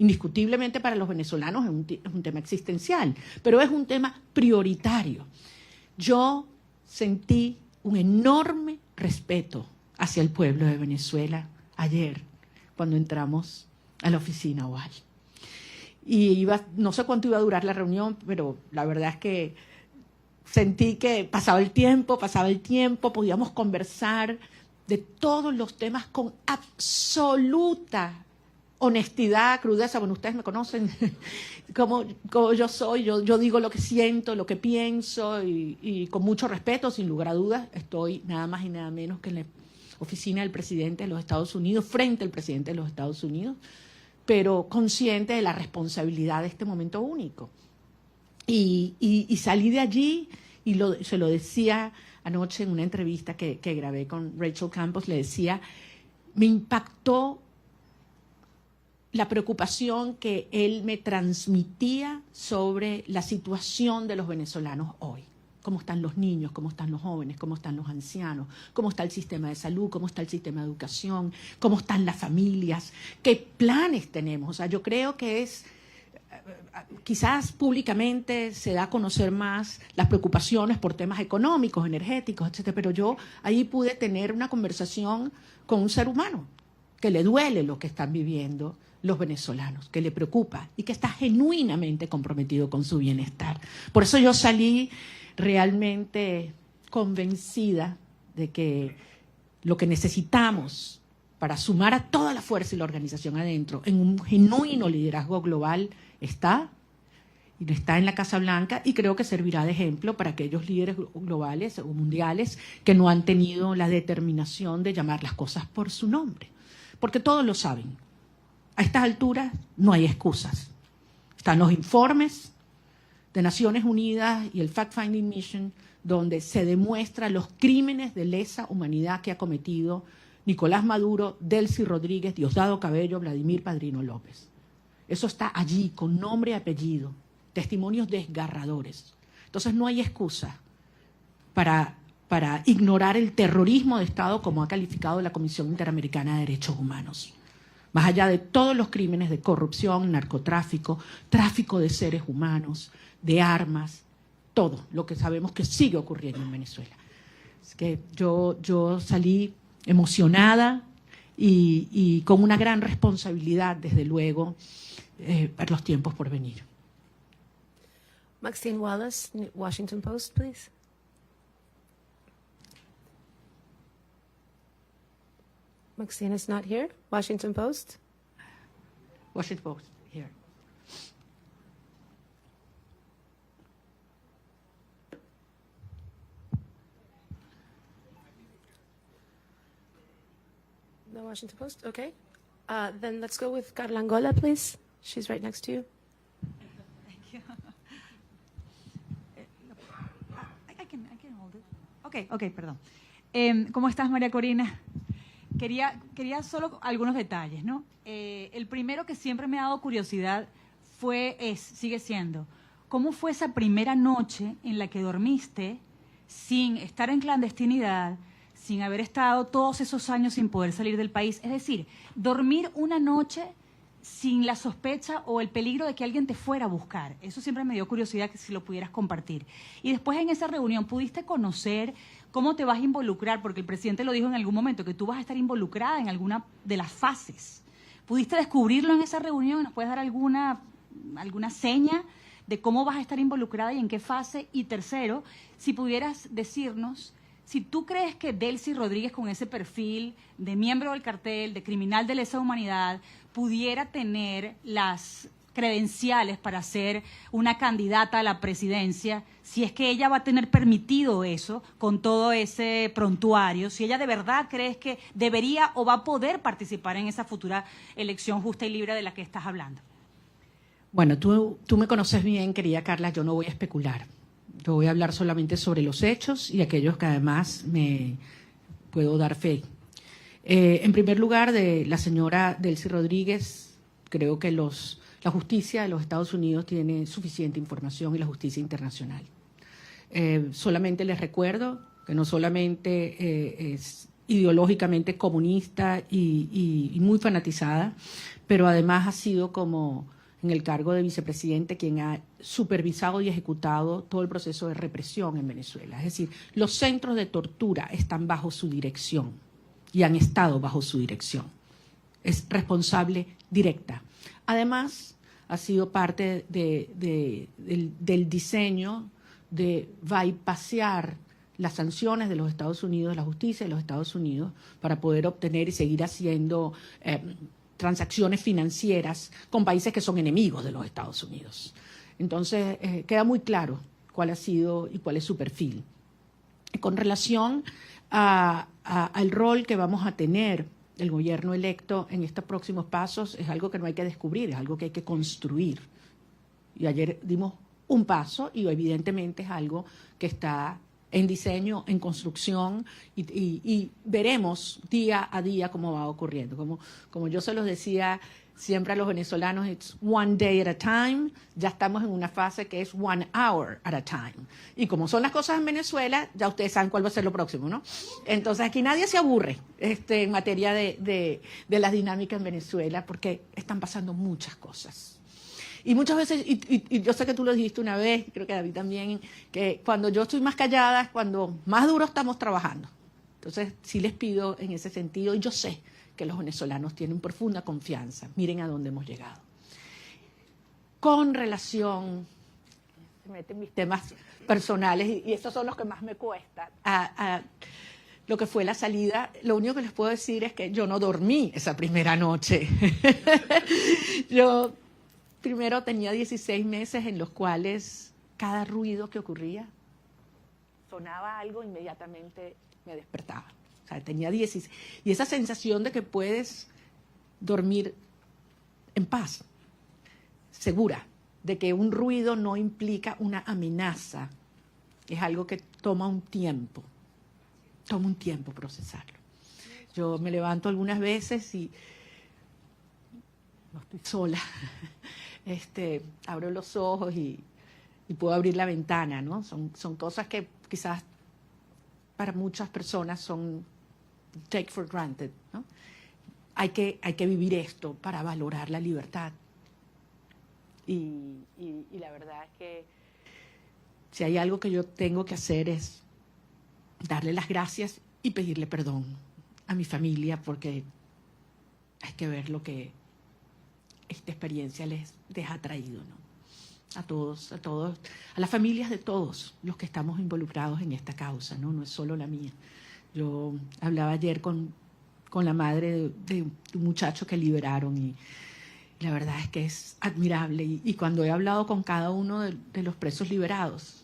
indiscutiblemente para los venezolanos es un tema existencial, pero es un tema prioritario. Yo sentí un enorme respeto hacia el pueblo de Venezuela ayer, cuando entramos a la oficina oval. Y no sé cuánto iba a durar la reunión, pero la verdad es que sentí que pasaba el tiempo, podíamos conversar de todos los temas con absoluta honestidad, crudeza. Bueno, ustedes me conocen como yo soy, yo digo lo que siento, lo que pienso y con mucho respeto, sin lugar a dudas. Estoy nada más y nada menos que en la oficina del presidente de los Estados Unidos, frente al presidente de los Estados Unidos, pero consciente de la responsabilidad de este momento único. Y salí de allí y se lo decía anoche en una entrevista que grabé con Rachel Campos, le decía, me impactó la preocupación que él me transmitía sobre la situación de los venezolanos hoy. Cómo están los niños, cómo están los jóvenes, cómo están los ancianos, cómo está el sistema de salud, cómo está el sistema de educación, cómo están las familias, qué planes tenemos. O sea, yo creo que quizás públicamente se da a conocer más las preocupaciones por temas económicos, energéticos, etcétera, pero yo ahí pude tener una conversación con un ser humano que le duele lo que están viviendo los venezolanos, que le preocupa y que está genuinamente comprometido con su bienestar. Por eso yo salí realmente convencida de que lo que necesitamos para sumar a toda la fuerza y la organización adentro en un genuino liderazgo global está en la Casa Blanca, y creo que servirá de ejemplo para aquellos líderes globales o mundiales que no han tenido la determinación de llamar las cosas por su nombre, porque todos lo saben. A estas alturas no hay excusas. Están los informes de Naciones Unidas y el Fact-Finding Mission, donde se demuestran los crímenes de lesa humanidad que ha cometido Nicolás Maduro, Delcy Rodríguez, Diosdado Cabello, Vladimir Padrino López. Eso está allí, con nombre y apellido, testimonios desgarradores. Entonces no hay excusa para ignorar el terrorismo de Estado como ha calificado la Comisión Interamericana de Derechos Humanos. Más allá de todos los crímenes de corrupción, narcotráfico, tráfico de seres humanos, de armas, todo lo que sabemos que sigue ocurriendo en Venezuela. Es que yo salí emocionada y con una gran responsabilidad, desde luego, para los tiempos por venir. Maxine Wallace, Washington Post, please. Maxine is not here. Washington Post. Washington Post, here. No Washington Post? Okay. Then let's go with Carla Angola, please. She's right next to you. Thank you. I can hold it. Okay, perdón. ¿Cómo estás, María Corina? Quería solo algunos detalles, ¿no? El primero que siempre me ha dado curiosidad sigue siendo, ¿cómo fue esa primera noche en la que dormiste sin estar en clandestinidad, sin haber estado todos esos años sin poder salir del país? Es decir, dormir una noche sin la sospecha o el peligro de que alguien te fuera a buscar. Eso siempre me dio curiosidad, que si lo pudieras compartir. Y después en esa reunión, ¿pudiste conocer cómo te vas a involucrar? Porque el presidente lo dijo en algún momento, que tú vas a estar involucrada en alguna de las fases. ¿Pudiste descubrirlo en esa reunión? ¿Nos puedes dar alguna seña de cómo vas a estar involucrada y en qué fase? Y tercero, si pudieras decirnos si tú crees que Delcy Rodríguez, con ese perfil de miembro del cartel, de criminal de lesa humanidad, pudiera tener las credenciales para ser una candidata a la presidencia, si es que ella va a tener permitido eso con todo ese prontuario, si ella de verdad crees que debería o va a poder participar en esa futura elección justa y libre de la que estás hablando. Bueno, tú me conoces bien, querida Carla, yo no voy a especular. Yo voy a hablar solamente sobre los hechos y aquellos que además me puedo dar fe. En primer lugar, de la señora Delcy Rodríguez, creo que la justicia de los Estados Unidos tiene suficiente información, y la justicia internacional. Solamente les recuerdo que no solamente ideológicamente comunista y muy fanatizada, pero además ha sido como en el cargo de vicepresidente quien ha supervisado y ejecutado todo el proceso de represión en Venezuela. Es decir, los centros de tortura están bajo su dirección y han estado bajo su dirección. Es responsable directa. Además, ha sido parte del diseño de bypassear las sanciones de los Estados Unidos, la justicia de los Estados Unidos, para poder obtener y seguir haciendo transacciones financieras con países que son enemigos de los Estados Unidos. Entonces, queda muy claro cuál ha sido y cuál es su perfil. Con relación al rol que vamos a tener el gobierno electo en estos próximos pasos, es algo que no hay que descubrir, es algo que hay que construir. Y ayer dimos un paso y evidentemente es algo que está en diseño, en construcción y veremos día a día cómo va ocurriendo. Como yo se los decía siempre a los venezolanos, it's one day at a time, ya estamos en una fase que es 1 hour at a time. Y como son las cosas en Venezuela, ya ustedes saben cuál va a ser lo próximo, ¿no? Entonces aquí nadie se aburre en materia de las dinámicas en Venezuela porque están pasando muchas cosas. Y muchas veces, y yo sé que tú lo dijiste una vez, creo que David también, que cuando yo estoy más callada es cuando más duro estamos trabajando. Entonces, sí les pido en ese sentido, y yo sé que los venezolanos tienen profunda confianza. Miren a dónde hemos llegado. Con relación, se meten mis temas personales, y estos son los que más me cuestan, a lo que fue la salida, lo único que les puedo decir es que yo no dormí esa primera noche. Yo primero tenía 16 meses en los cuales cada ruido que ocurría, sonaba algo, inmediatamente me despertaba. O sea, tenía 16. Y esa sensación de que puedes dormir en paz, segura, de que un ruido no implica una amenaza, es algo que toma un tiempo procesarlo. Yo me levanto algunas veces y no estoy sola. Abro los ojos y puedo abrir la ventana, ¿no? Son cosas que quizás para muchas personas son take for granted, ¿no? Hay que vivir esto para valorar la libertad. Y la verdad es que si hay algo que yo tengo que hacer es darle las gracias y pedirle perdón a mi familia, porque hay que ver lo que esta experiencia les ha traído, ¿no? A todos, a las familias de todos los que estamos involucrados en esta causa, ¿no? No es solo la mía. Yo hablaba ayer con la madre de un muchacho que liberaron y la verdad es que es admirable. Y cuando he hablado con cada uno de los presos liberados,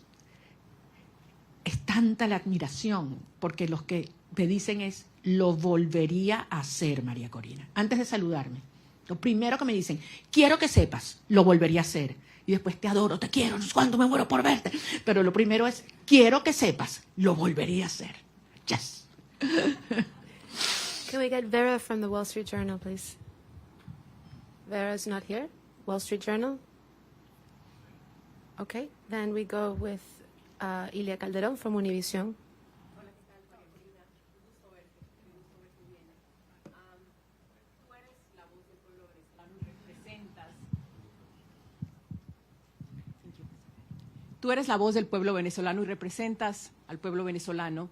es tanta la admiración, porque los que me dicen es, lo volvería a hacer, María Corina. Antes de saludarme, lo primero que me dicen, quiero que sepas, lo volvería a hacer. Y después, te adoro, te quiero, no sé cuánto me muero por verte. Pero lo primero es, quiero que sepas, lo volvería a hacer. Yes. Can we get Vera from the Wall Street Journal, please? Vera's not here. Wall Street Journal. Okay, then we go with Ilia Calderón from Univision. Tú eres la voz del pueblo venezolano y representas al pueblo venezolano.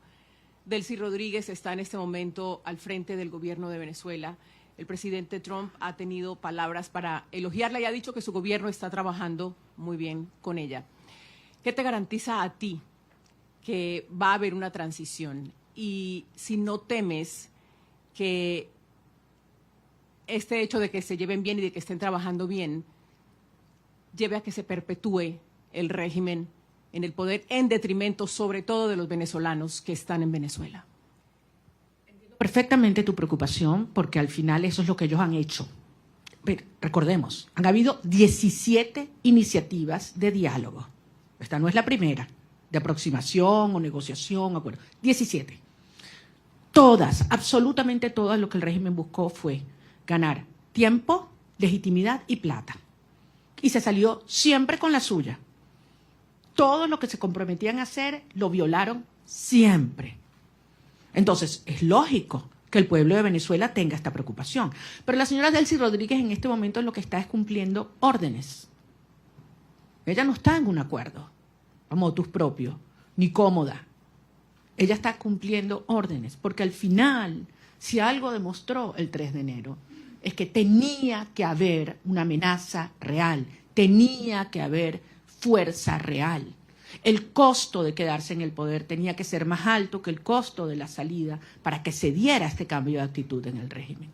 Delcy Rodríguez está en este momento al frente del gobierno de Venezuela. El presidente Trump ha tenido palabras para elogiarla y ha dicho que su gobierno está trabajando muy bien con ella. ¿Qué te garantiza a ti que va a haber una transición? Y si no temes que este hecho de que se lleven bien y de que estén trabajando bien lleve a que se perpetúe el régimen en el poder en detrimento sobre todo de los venezolanos que están en Venezuela. Entiendo perfectamente tu preocupación, porque al final eso es lo que ellos han hecho. Recordemos, han habido 17 iniciativas de diálogo. Esta no es la primera, de aproximación o negociación, acuerdo. 17. Todas, absolutamente todas, lo que el régimen buscó fue ganar tiempo, legitimidad y plata. Y se salió siempre con la suya. Todo lo que se comprometían a hacer lo violaron siempre. Entonces, es lógico que el pueblo de Venezuela tenga esta preocupación. Pero la señora Delcy Rodríguez en este momento lo que está es cumpliendo órdenes. Ella no está en un acuerdo a motus propio, ni cómoda. Ella está cumpliendo órdenes, porque al final, si algo demostró el 3 de enero, es que tenía que haber una amenaza real, tenía que haber fuerza real. El costo de quedarse en el poder tenía que ser más alto que el costo de la salida para que se diera este cambio de actitud en el régimen.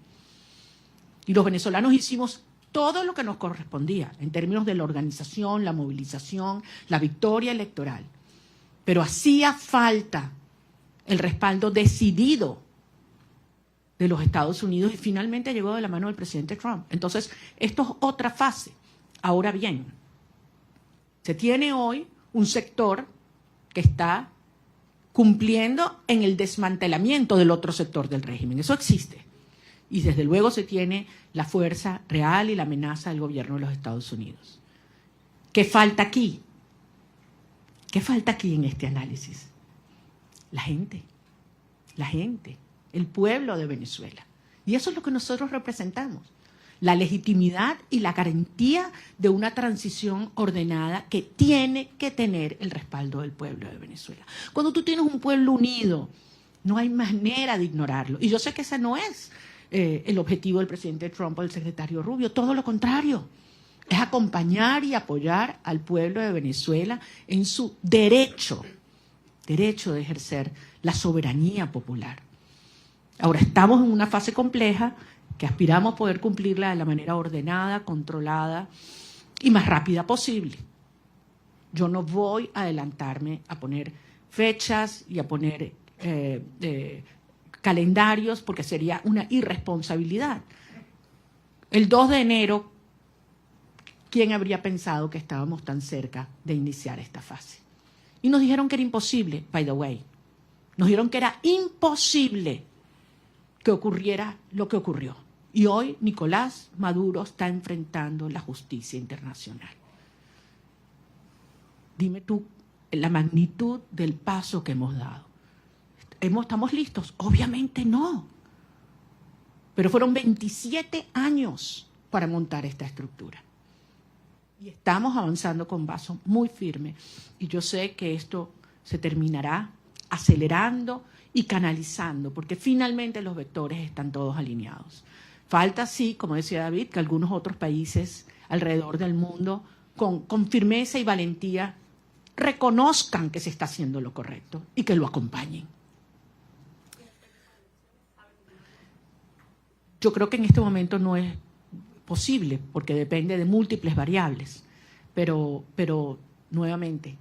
Y los venezolanos hicimos todo lo que nos correspondía en términos de la organización, la movilización, la victoria electoral. Pero hacía falta el respaldo decidido de los Estados Unidos y finalmente llegó de la mano del presidente Trump. Entonces, esto es otra fase. Ahora bien, se tiene hoy un sector que está cumpliendo en el desmantelamiento del otro sector del régimen. Eso existe. Y desde luego se tiene la fuerza real y la amenaza del gobierno de los Estados Unidos. ¿Qué falta aquí? ¿Qué falta aquí en este análisis? La gente, el pueblo de Venezuela. Y eso es lo que nosotros representamos. La legitimidad y la garantía de una transición ordenada que tiene que tener el respaldo del pueblo de Venezuela. Cuando tú tienes un pueblo unido, no hay manera de ignorarlo. Y yo sé que ese no es el objetivo del presidente Trump o del secretario Rubio, todo lo contrario. Es acompañar y apoyar al pueblo de Venezuela en su derecho de ejercer la soberanía popular. Ahora estamos en una fase compleja que aspiramos poder cumplirla de la manera ordenada, controlada y más rápida posible. Yo no voy a adelantarme a poner fechas y a poner calendarios porque sería una irresponsabilidad. El 2 de enero, ¿quién habría pensado que estábamos tan cerca de iniciar esta fase? Y nos dijeron que era imposible, by the way. Nos dijeron que era imposible que ocurriera lo que ocurrió. Y hoy Nicolás Maduro está enfrentando la justicia internacional. Dime tú la magnitud del paso que hemos dado. ¿Estamos listos? Obviamente no. Pero fueron 27 años para montar esta estructura. Y estamos avanzando con paso muy firme. Y yo sé que esto se terminará acelerando y canalizando, porque finalmente los vectores están todos alineados. Falta, sí, como decía David, que algunos otros países alrededor del mundo, con firmeza y valentía, reconozcan que se está haciendo lo correcto y que lo acompañen. Yo creo que en este momento no es posible, porque depende de múltiples variables, pero nuevamente,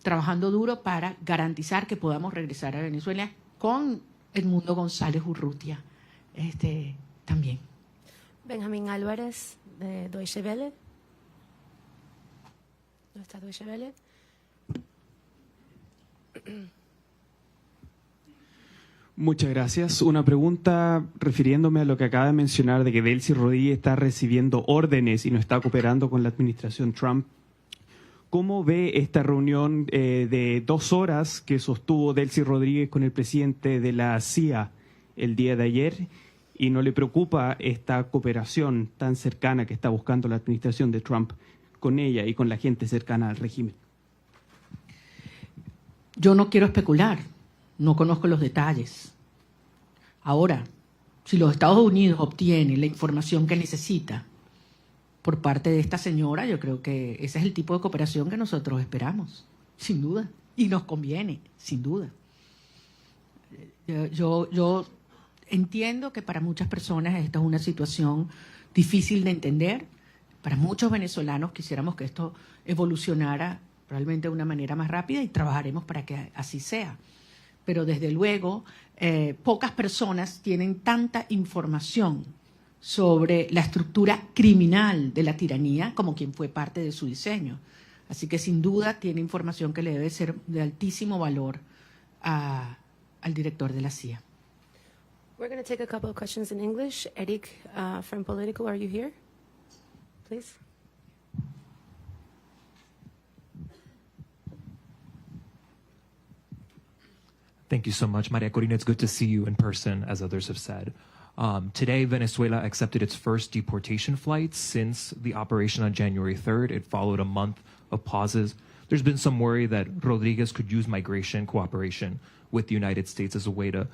trabajando duro para garantizar que podamos regresar a Venezuela con Edmundo González Urrutia también. Benjamín Álvarez, de Deutsche Welle. ¿Dónde está Deutsche Welle? Muchas gracias. Una pregunta refiriéndome a lo que acaba de mencionar de que Delcy Rodríguez está recibiendo órdenes y no está cooperando con la administración Trump. ¿Cómo ve esta reunión de 2 horas que sostuvo Delcy Rodríguez con el presidente de la CIA el día de ayer? ¿Y no le preocupa esta cooperación tan cercana que está buscando la administración de Trump con ella y con la gente cercana al régimen? Yo no quiero especular, no conozco los detalles. Ahora, si los Estados Unidos obtienen la información que necesita por parte de esta señora, yo creo que ese es el tipo de cooperación que nosotros esperamos, sin duda, y nos conviene, sin duda. Yo entiendo que para muchas personas esta es una situación difícil de entender. Para muchos venezolanos quisiéramos que esto evolucionara probablemente de una manera más rápida y trabajaremos para que así sea. Pero desde luego, pocas personas tienen tanta información sobre la estructura criminal de la tiranía como quien fue parte de su diseño. Así que sin duda tiene información que le debe ser de altísimo valor al director de la CIA. We're going to take a couple of questions in English. Eric, from Politico, are you here? Please. Thank you so much, Maria Corina. It's good to see you in person, as others have said. Today, Venezuela accepted its first deportation flights since the operation on January 3rd. It followed a month of pauses. There's been some worry that Rodriguez could use migration cooperation with the United States as a way to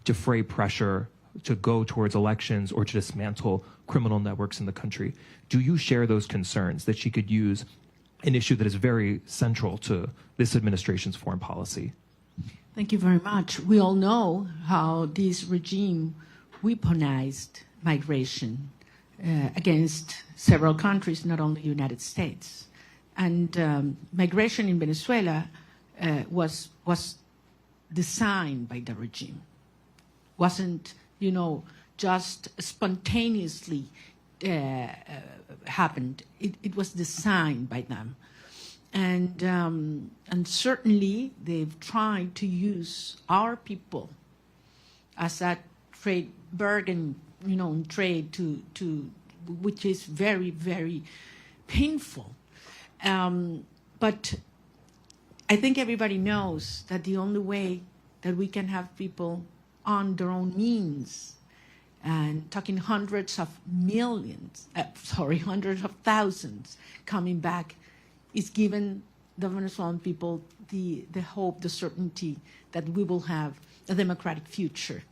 defray pressure to go towards elections or to dismantle criminal networks in the country. Do you share those concerns that she could use an issue that is very central to this administration's foreign policy? Thank you very much. We all know how this regime weaponized migration against several countries, not only the United States. And migration in Venezuela was designed by the regime. Wasn't, just spontaneously happened. It was designed by them. And certainly they've tried to use our people as a trade bargain, in trade to which is very, very painful. But I think everybody knows that the only way that we can have people on their own means, and talking hundreds of thousands coming back, is given the Venezuelan people the hope, the certainty that we will have a democratic future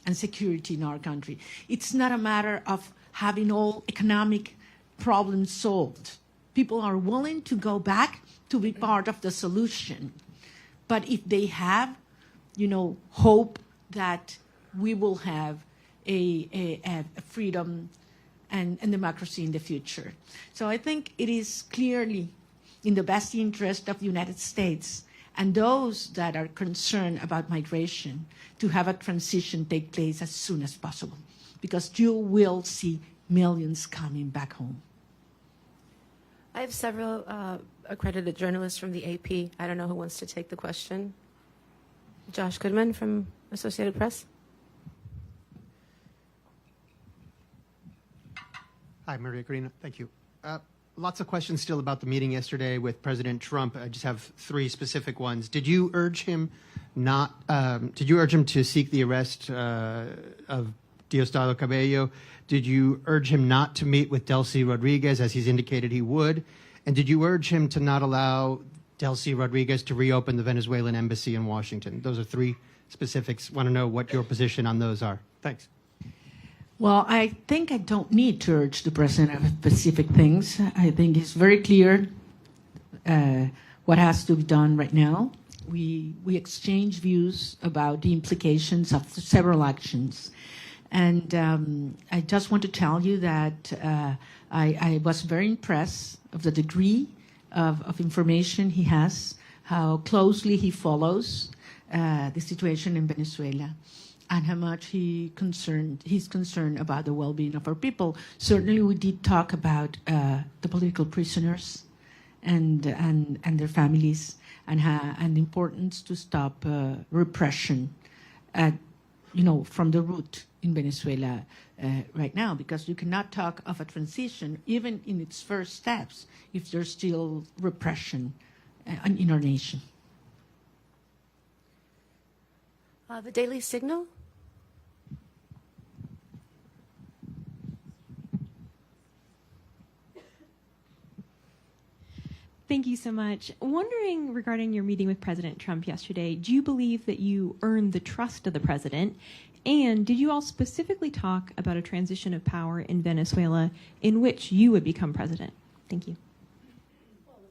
and security in our country. It's not a matter of having all economic problems solved. People are willing to go back to be part of the solution. But if they have, hope that we will have a freedom and democracy in the future. So I think it is clearly in the best interest of the United States and those that are concerned about migration to have a transition take place as soon as possible, because you will see millions coming back home. I have several accredited journalists from the AP. I don't know who wants to take the question. Josh Goodman from Associated Press. Hi, Maria Corina. Thank you. Lots of questions still about the meeting yesterday with President Trump. I just have three specific ones. Did you urge him to seek the arrest of Diosdado Cabello? Did you urge him not to meet with Delcy Rodriguez, as he's indicated he would? And did you urge him to not allow Delcy Rodriguez to reopen the Venezuelan embassy in Washington? Those are three specifics. Want to know what your position on those are. Thanks. Well, I think I don't need to urge the president of specific things. I think it's very clear what has to be done right now. We exchange views about the implications of several actions. And I just want to tell you that I was very impressed of the degree of information he has, how closely he follows the situation in Venezuela, and how much he's concerned about the well-being of our people. Certainly, we did talk about the political prisoners and their families, and the importance to stop repression from the root in Venezuela right now, because you cannot talk of a transition, even in its first steps, if there's still repression in our nation. The Daily Signal. Thank you so much. Wondering regarding your meeting with President Trump yesterday, do you believe that you earned the trust of the president? And did you all specifically talk about a transition of power in Venezuela in which you would become president? Thank you.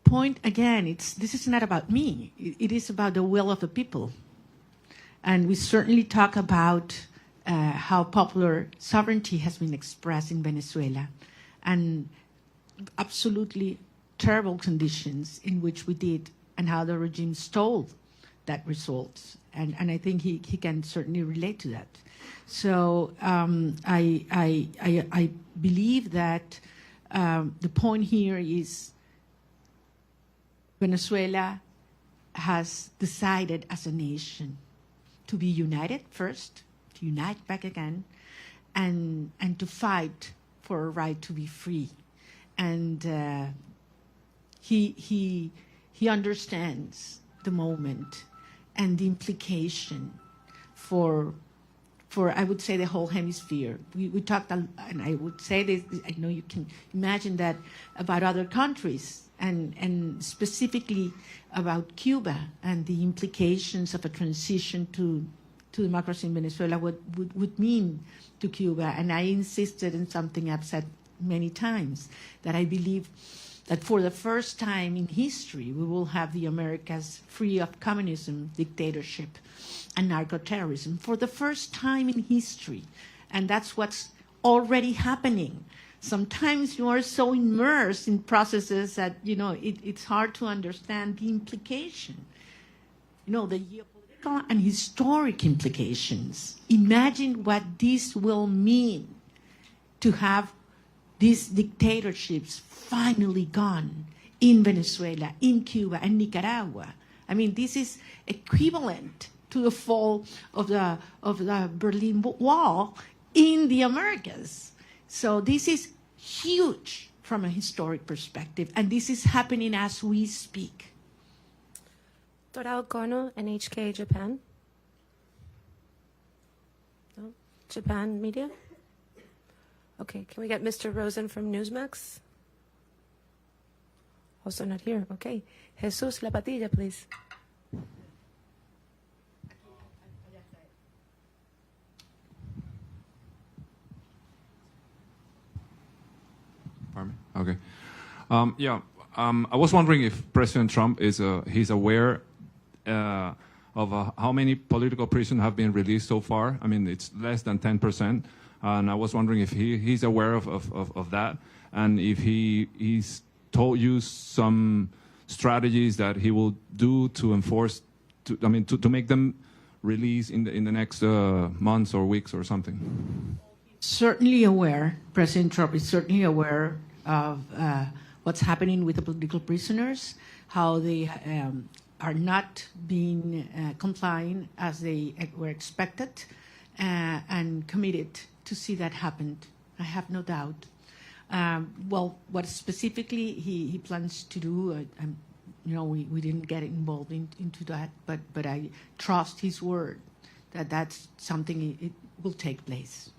Point again, this is not about me. It is about the will of the people. And we certainly talk about how popular sovereignty has been expressed in Venezuela, and absolutely terrible conditions in which we did, and how the regime stole that result. And I think he can certainly relate to that. So I believe that the point here is Venezuela has decided as a nation to be united first, to unite back again, and to fight for a right to be free. And he understands the moment and the implication for I would say the whole hemisphere. We talked, and I would say this, I know you can imagine that about other countries, and specifically about Cuba and the implications of a transition to democracy in Venezuela, what would mean to Cuba. And I insisted in something I've said many times, that I believe that for the first time in history, we will have the Americas free of communism, dictatorship, and narco-terrorism for the first time in history. And that's what's already happening. Sometimes you are so immersed in processes that, it's hard to understand the implication. The geopolitical and historic implications. Imagine what this will mean to have these dictatorships finally gone in Venezuela, in Cuba, and Nicaragua. I mean, this is equivalent to the fall of the Berlin Wall in the Americas. So this is huge from a historic perspective, and this is happening as we speak. Torao Kono, NHK, Japan. No? Japan media? Okay, can we get Mr. Rosen from Newsmax? Also not here. Okay. Jesus La Patilla, please. Pardon me? Okay. I was wondering if President Trump he's aware of how many political prisoners have been released so far. I mean, it's less than 10%. And I was wondering if he's aware of that, and if he's told you some strategies that he will do to enforce, to make them release in the next months or weeks or something. Certainly aware. President Trump is certainly aware of what's happening with the political prisoners, how they are not being complying as they were expected, and committed to see that happen. I have no doubt. Well, what specifically he plans to do, we didn't get involved into that, but I trust his word that that's something it will take place.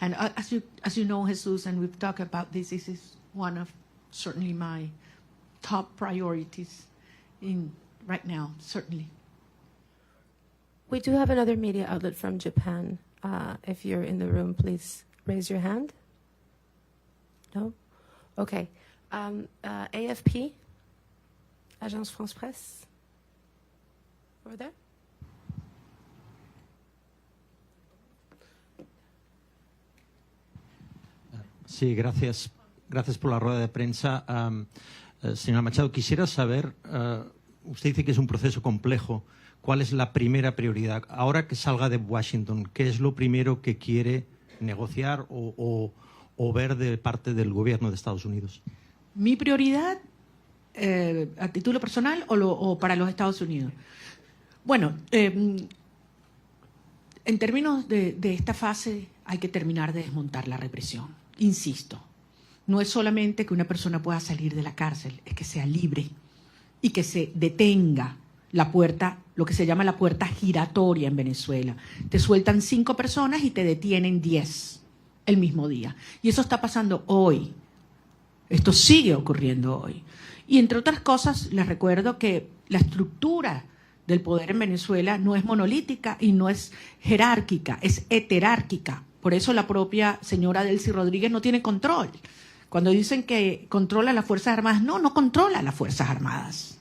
And as you know, Jesus, and we've talked about this is one of certainly my top priorities right now, certainly. We do have another media outlet from Japan. If you're in the room, please raise your hand. No? Okay. AFP, Agence France Presse. Over there. Sí, gracias. Gracias por la rueda de prensa. Señora Machado, quisiera saber, usted dice que es un proceso complejo. ¿Cuál es la primera prioridad? Ahora que salga de Washington, ¿qué es lo primero que quiere negociar o ver de parte del gobierno de Estados Unidos? Mi prioridad, a título personal o para los Estados Unidos. Bueno, en términos de esta fase hay que terminar de desmontar la represión. Insisto, no es solamente que una persona pueda salir de la cárcel, es que sea libre y que se detenga la puerta, lo que se llama la puerta giratoria en Venezuela. Te sueltan 5 personas y te detienen 10 el mismo día. Y eso está pasando hoy. Esto sigue ocurriendo hoy. Y entre otras cosas, les recuerdo que la estructura del poder en Venezuela no es monolítica y no es jerárquica, es heterárquica. Por eso la propia señora Delcy Rodríguez no tiene control. Cuando dicen que controla las Fuerzas Armadas, no controla las Fuerzas Armadas.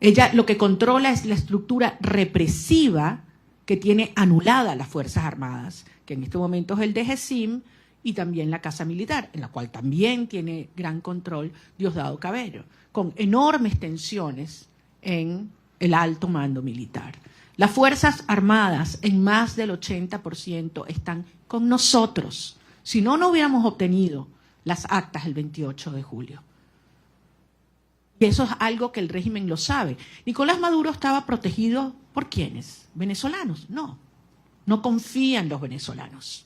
Ella lo que controla es la estructura represiva que tiene anulada las Fuerzas Armadas, que en este momento es el DGCIM y también la Casa Militar, en la cual también tiene gran control Diosdado Cabello, con enormes tensiones en el alto mando militar. Las Fuerzas Armadas, en más del 80%, están con nosotros. Si no, no hubiéramos obtenido las actas el 28 de julio. Y eso es algo que el régimen lo sabe. Nicolás Maduro estaba protegido ¿por quiénes? ¿Venezolanos? No confía en los venezolanos.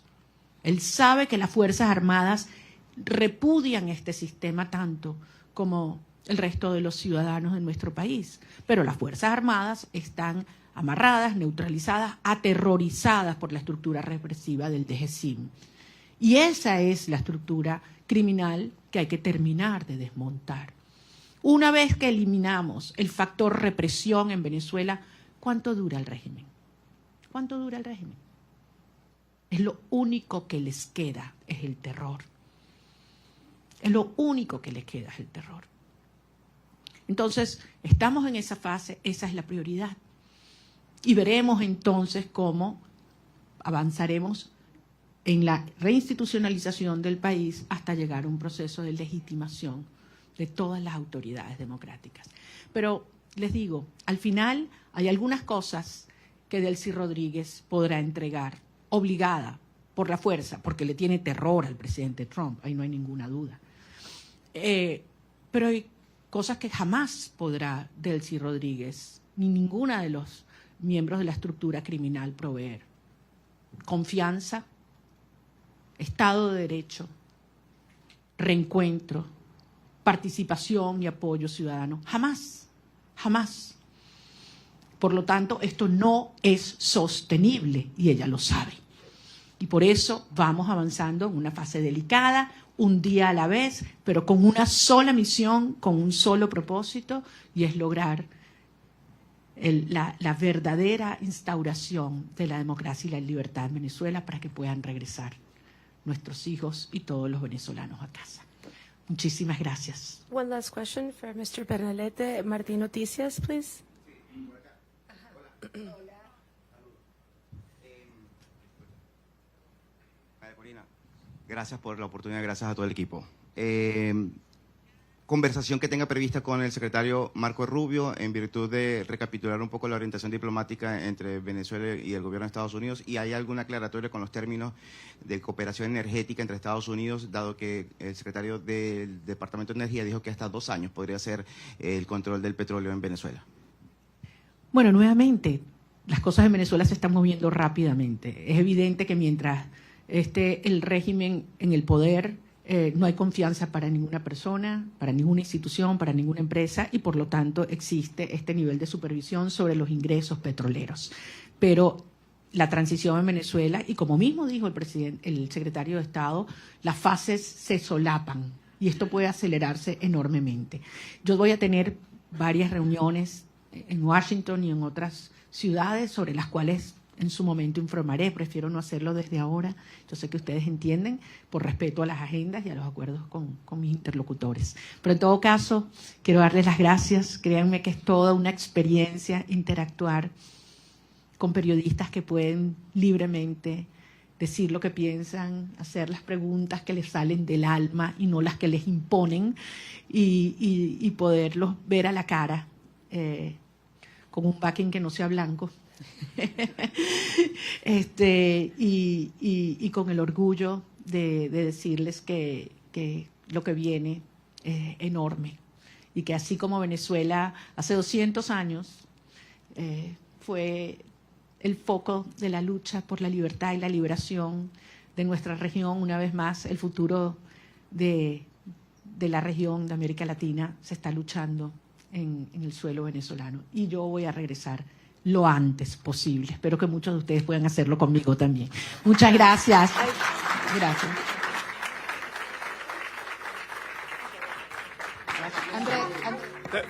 Él sabe que las Fuerzas Armadas repudian este sistema tanto como el resto de los ciudadanos de nuestro país. Pero las Fuerzas Armadas están amarradas, neutralizadas, aterrorizadas por la estructura represiva del DGCIM. Y esa es la estructura criminal que hay que terminar de desmontar. Una vez que eliminamos el factor represión en Venezuela, ¿cuánto dura el régimen? ¿Cuánto dura el régimen? Es lo único que les queda, es el terror. Es lo único que les queda, es el terror. Entonces, estamos en esa fase, esa es la prioridad. Y veremos entonces cómo avanzaremos en la reinstitucionalización del país hasta llegar a un proceso de legitimación de todas las autoridades democráticas. Pero les digo, al final hay algunas cosas que Delcy Rodríguez podrá entregar, obligada por la fuerza, porque le tiene terror al presidente Trump, ahí no hay ninguna duda. Pero hay cosas que jamás podrá Delcy Rodríguez, ni ninguna de los miembros de la estructura criminal proveer. Confianza, Estado de Derecho, reencuentro, participación y apoyo ciudadano. Jamás, jamás. Por lo tanto, esto no es sostenible y ella lo sabe. Y por eso vamos avanzando en una fase delicada, un día a la vez, pero con una sola misión, con un solo propósito, y es lograr la verdadera instauración de la democracia y la libertad en Venezuela para que puedan regresar nuestros hijos y todos los venezolanos a casa. Muchísimas gracias. One last question for Mr. Bernalete. Martín Noticias, please. María Corina, gracias por la oportunidad, gracias a todo el equipo. Conversación que tenga prevista con el secretario Marco Rubio en virtud de recapitular un poco la orientación diplomática entre Venezuela y el gobierno de Estados Unidos, y hay alguna aclaratoria con los términos de cooperación energética entre Estados Unidos, dado que el secretario del Departamento de Energía dijo que hasta 2 años podría ser el control del petróleo en Venezuela. Bueno, nuevamente, las cosas en Venezuela se están moviendo rápidamente. Es evidente que mientras esté el régimen en el poder, no hay confianza para ninguna persona, para ninguna institución, para ninguna empresa, y por lo tanto existe este nivel de supervisión sobre los ingresos petroleros. Pero la transición en Venezuela, y como mismo dijo el secretario de Estado, las fases se solapan y esto puede acelerarse enormemente. Yo voy a tener varias reuniones en Washington y en otras ciudades sobre las cuales en su momento informaré, prefiero no hacerlo desde ahora. Yo sé que ustedes entienden, por respeto a las agendas y a los acuerdos con mis interlocutores. Pero en todo caso, quiero darles las gracias. Créanme que es toda una experiencia interactuar con periodistas que pueden libremente decir lo que piensan, hacer las preguntas que les salen del alma y no las que les imponen, y poderlos ver a la cara con un backing que no sea blanco. Y con el orgullo de decirles que lo que viene es enorme, y que así como Venezuela hace 200 años fue el foco de la lucha por la libertad y la liberación de nuestra región, una vez más el futuro de la región de América Latina se está luchando en el suelo venezolano, y yo voy a regresar lo antes posible. Espero que muchos de ustedes puedan hacerlo conmigo también. Muchas gracias. Gracias.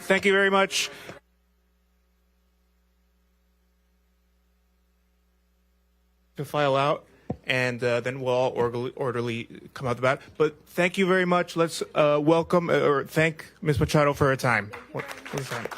Thank you very much. To file out, and then we'll all orderly come out the bat. But thank you very much. Let's welcome or thank Ms. Machado for her time. What is that?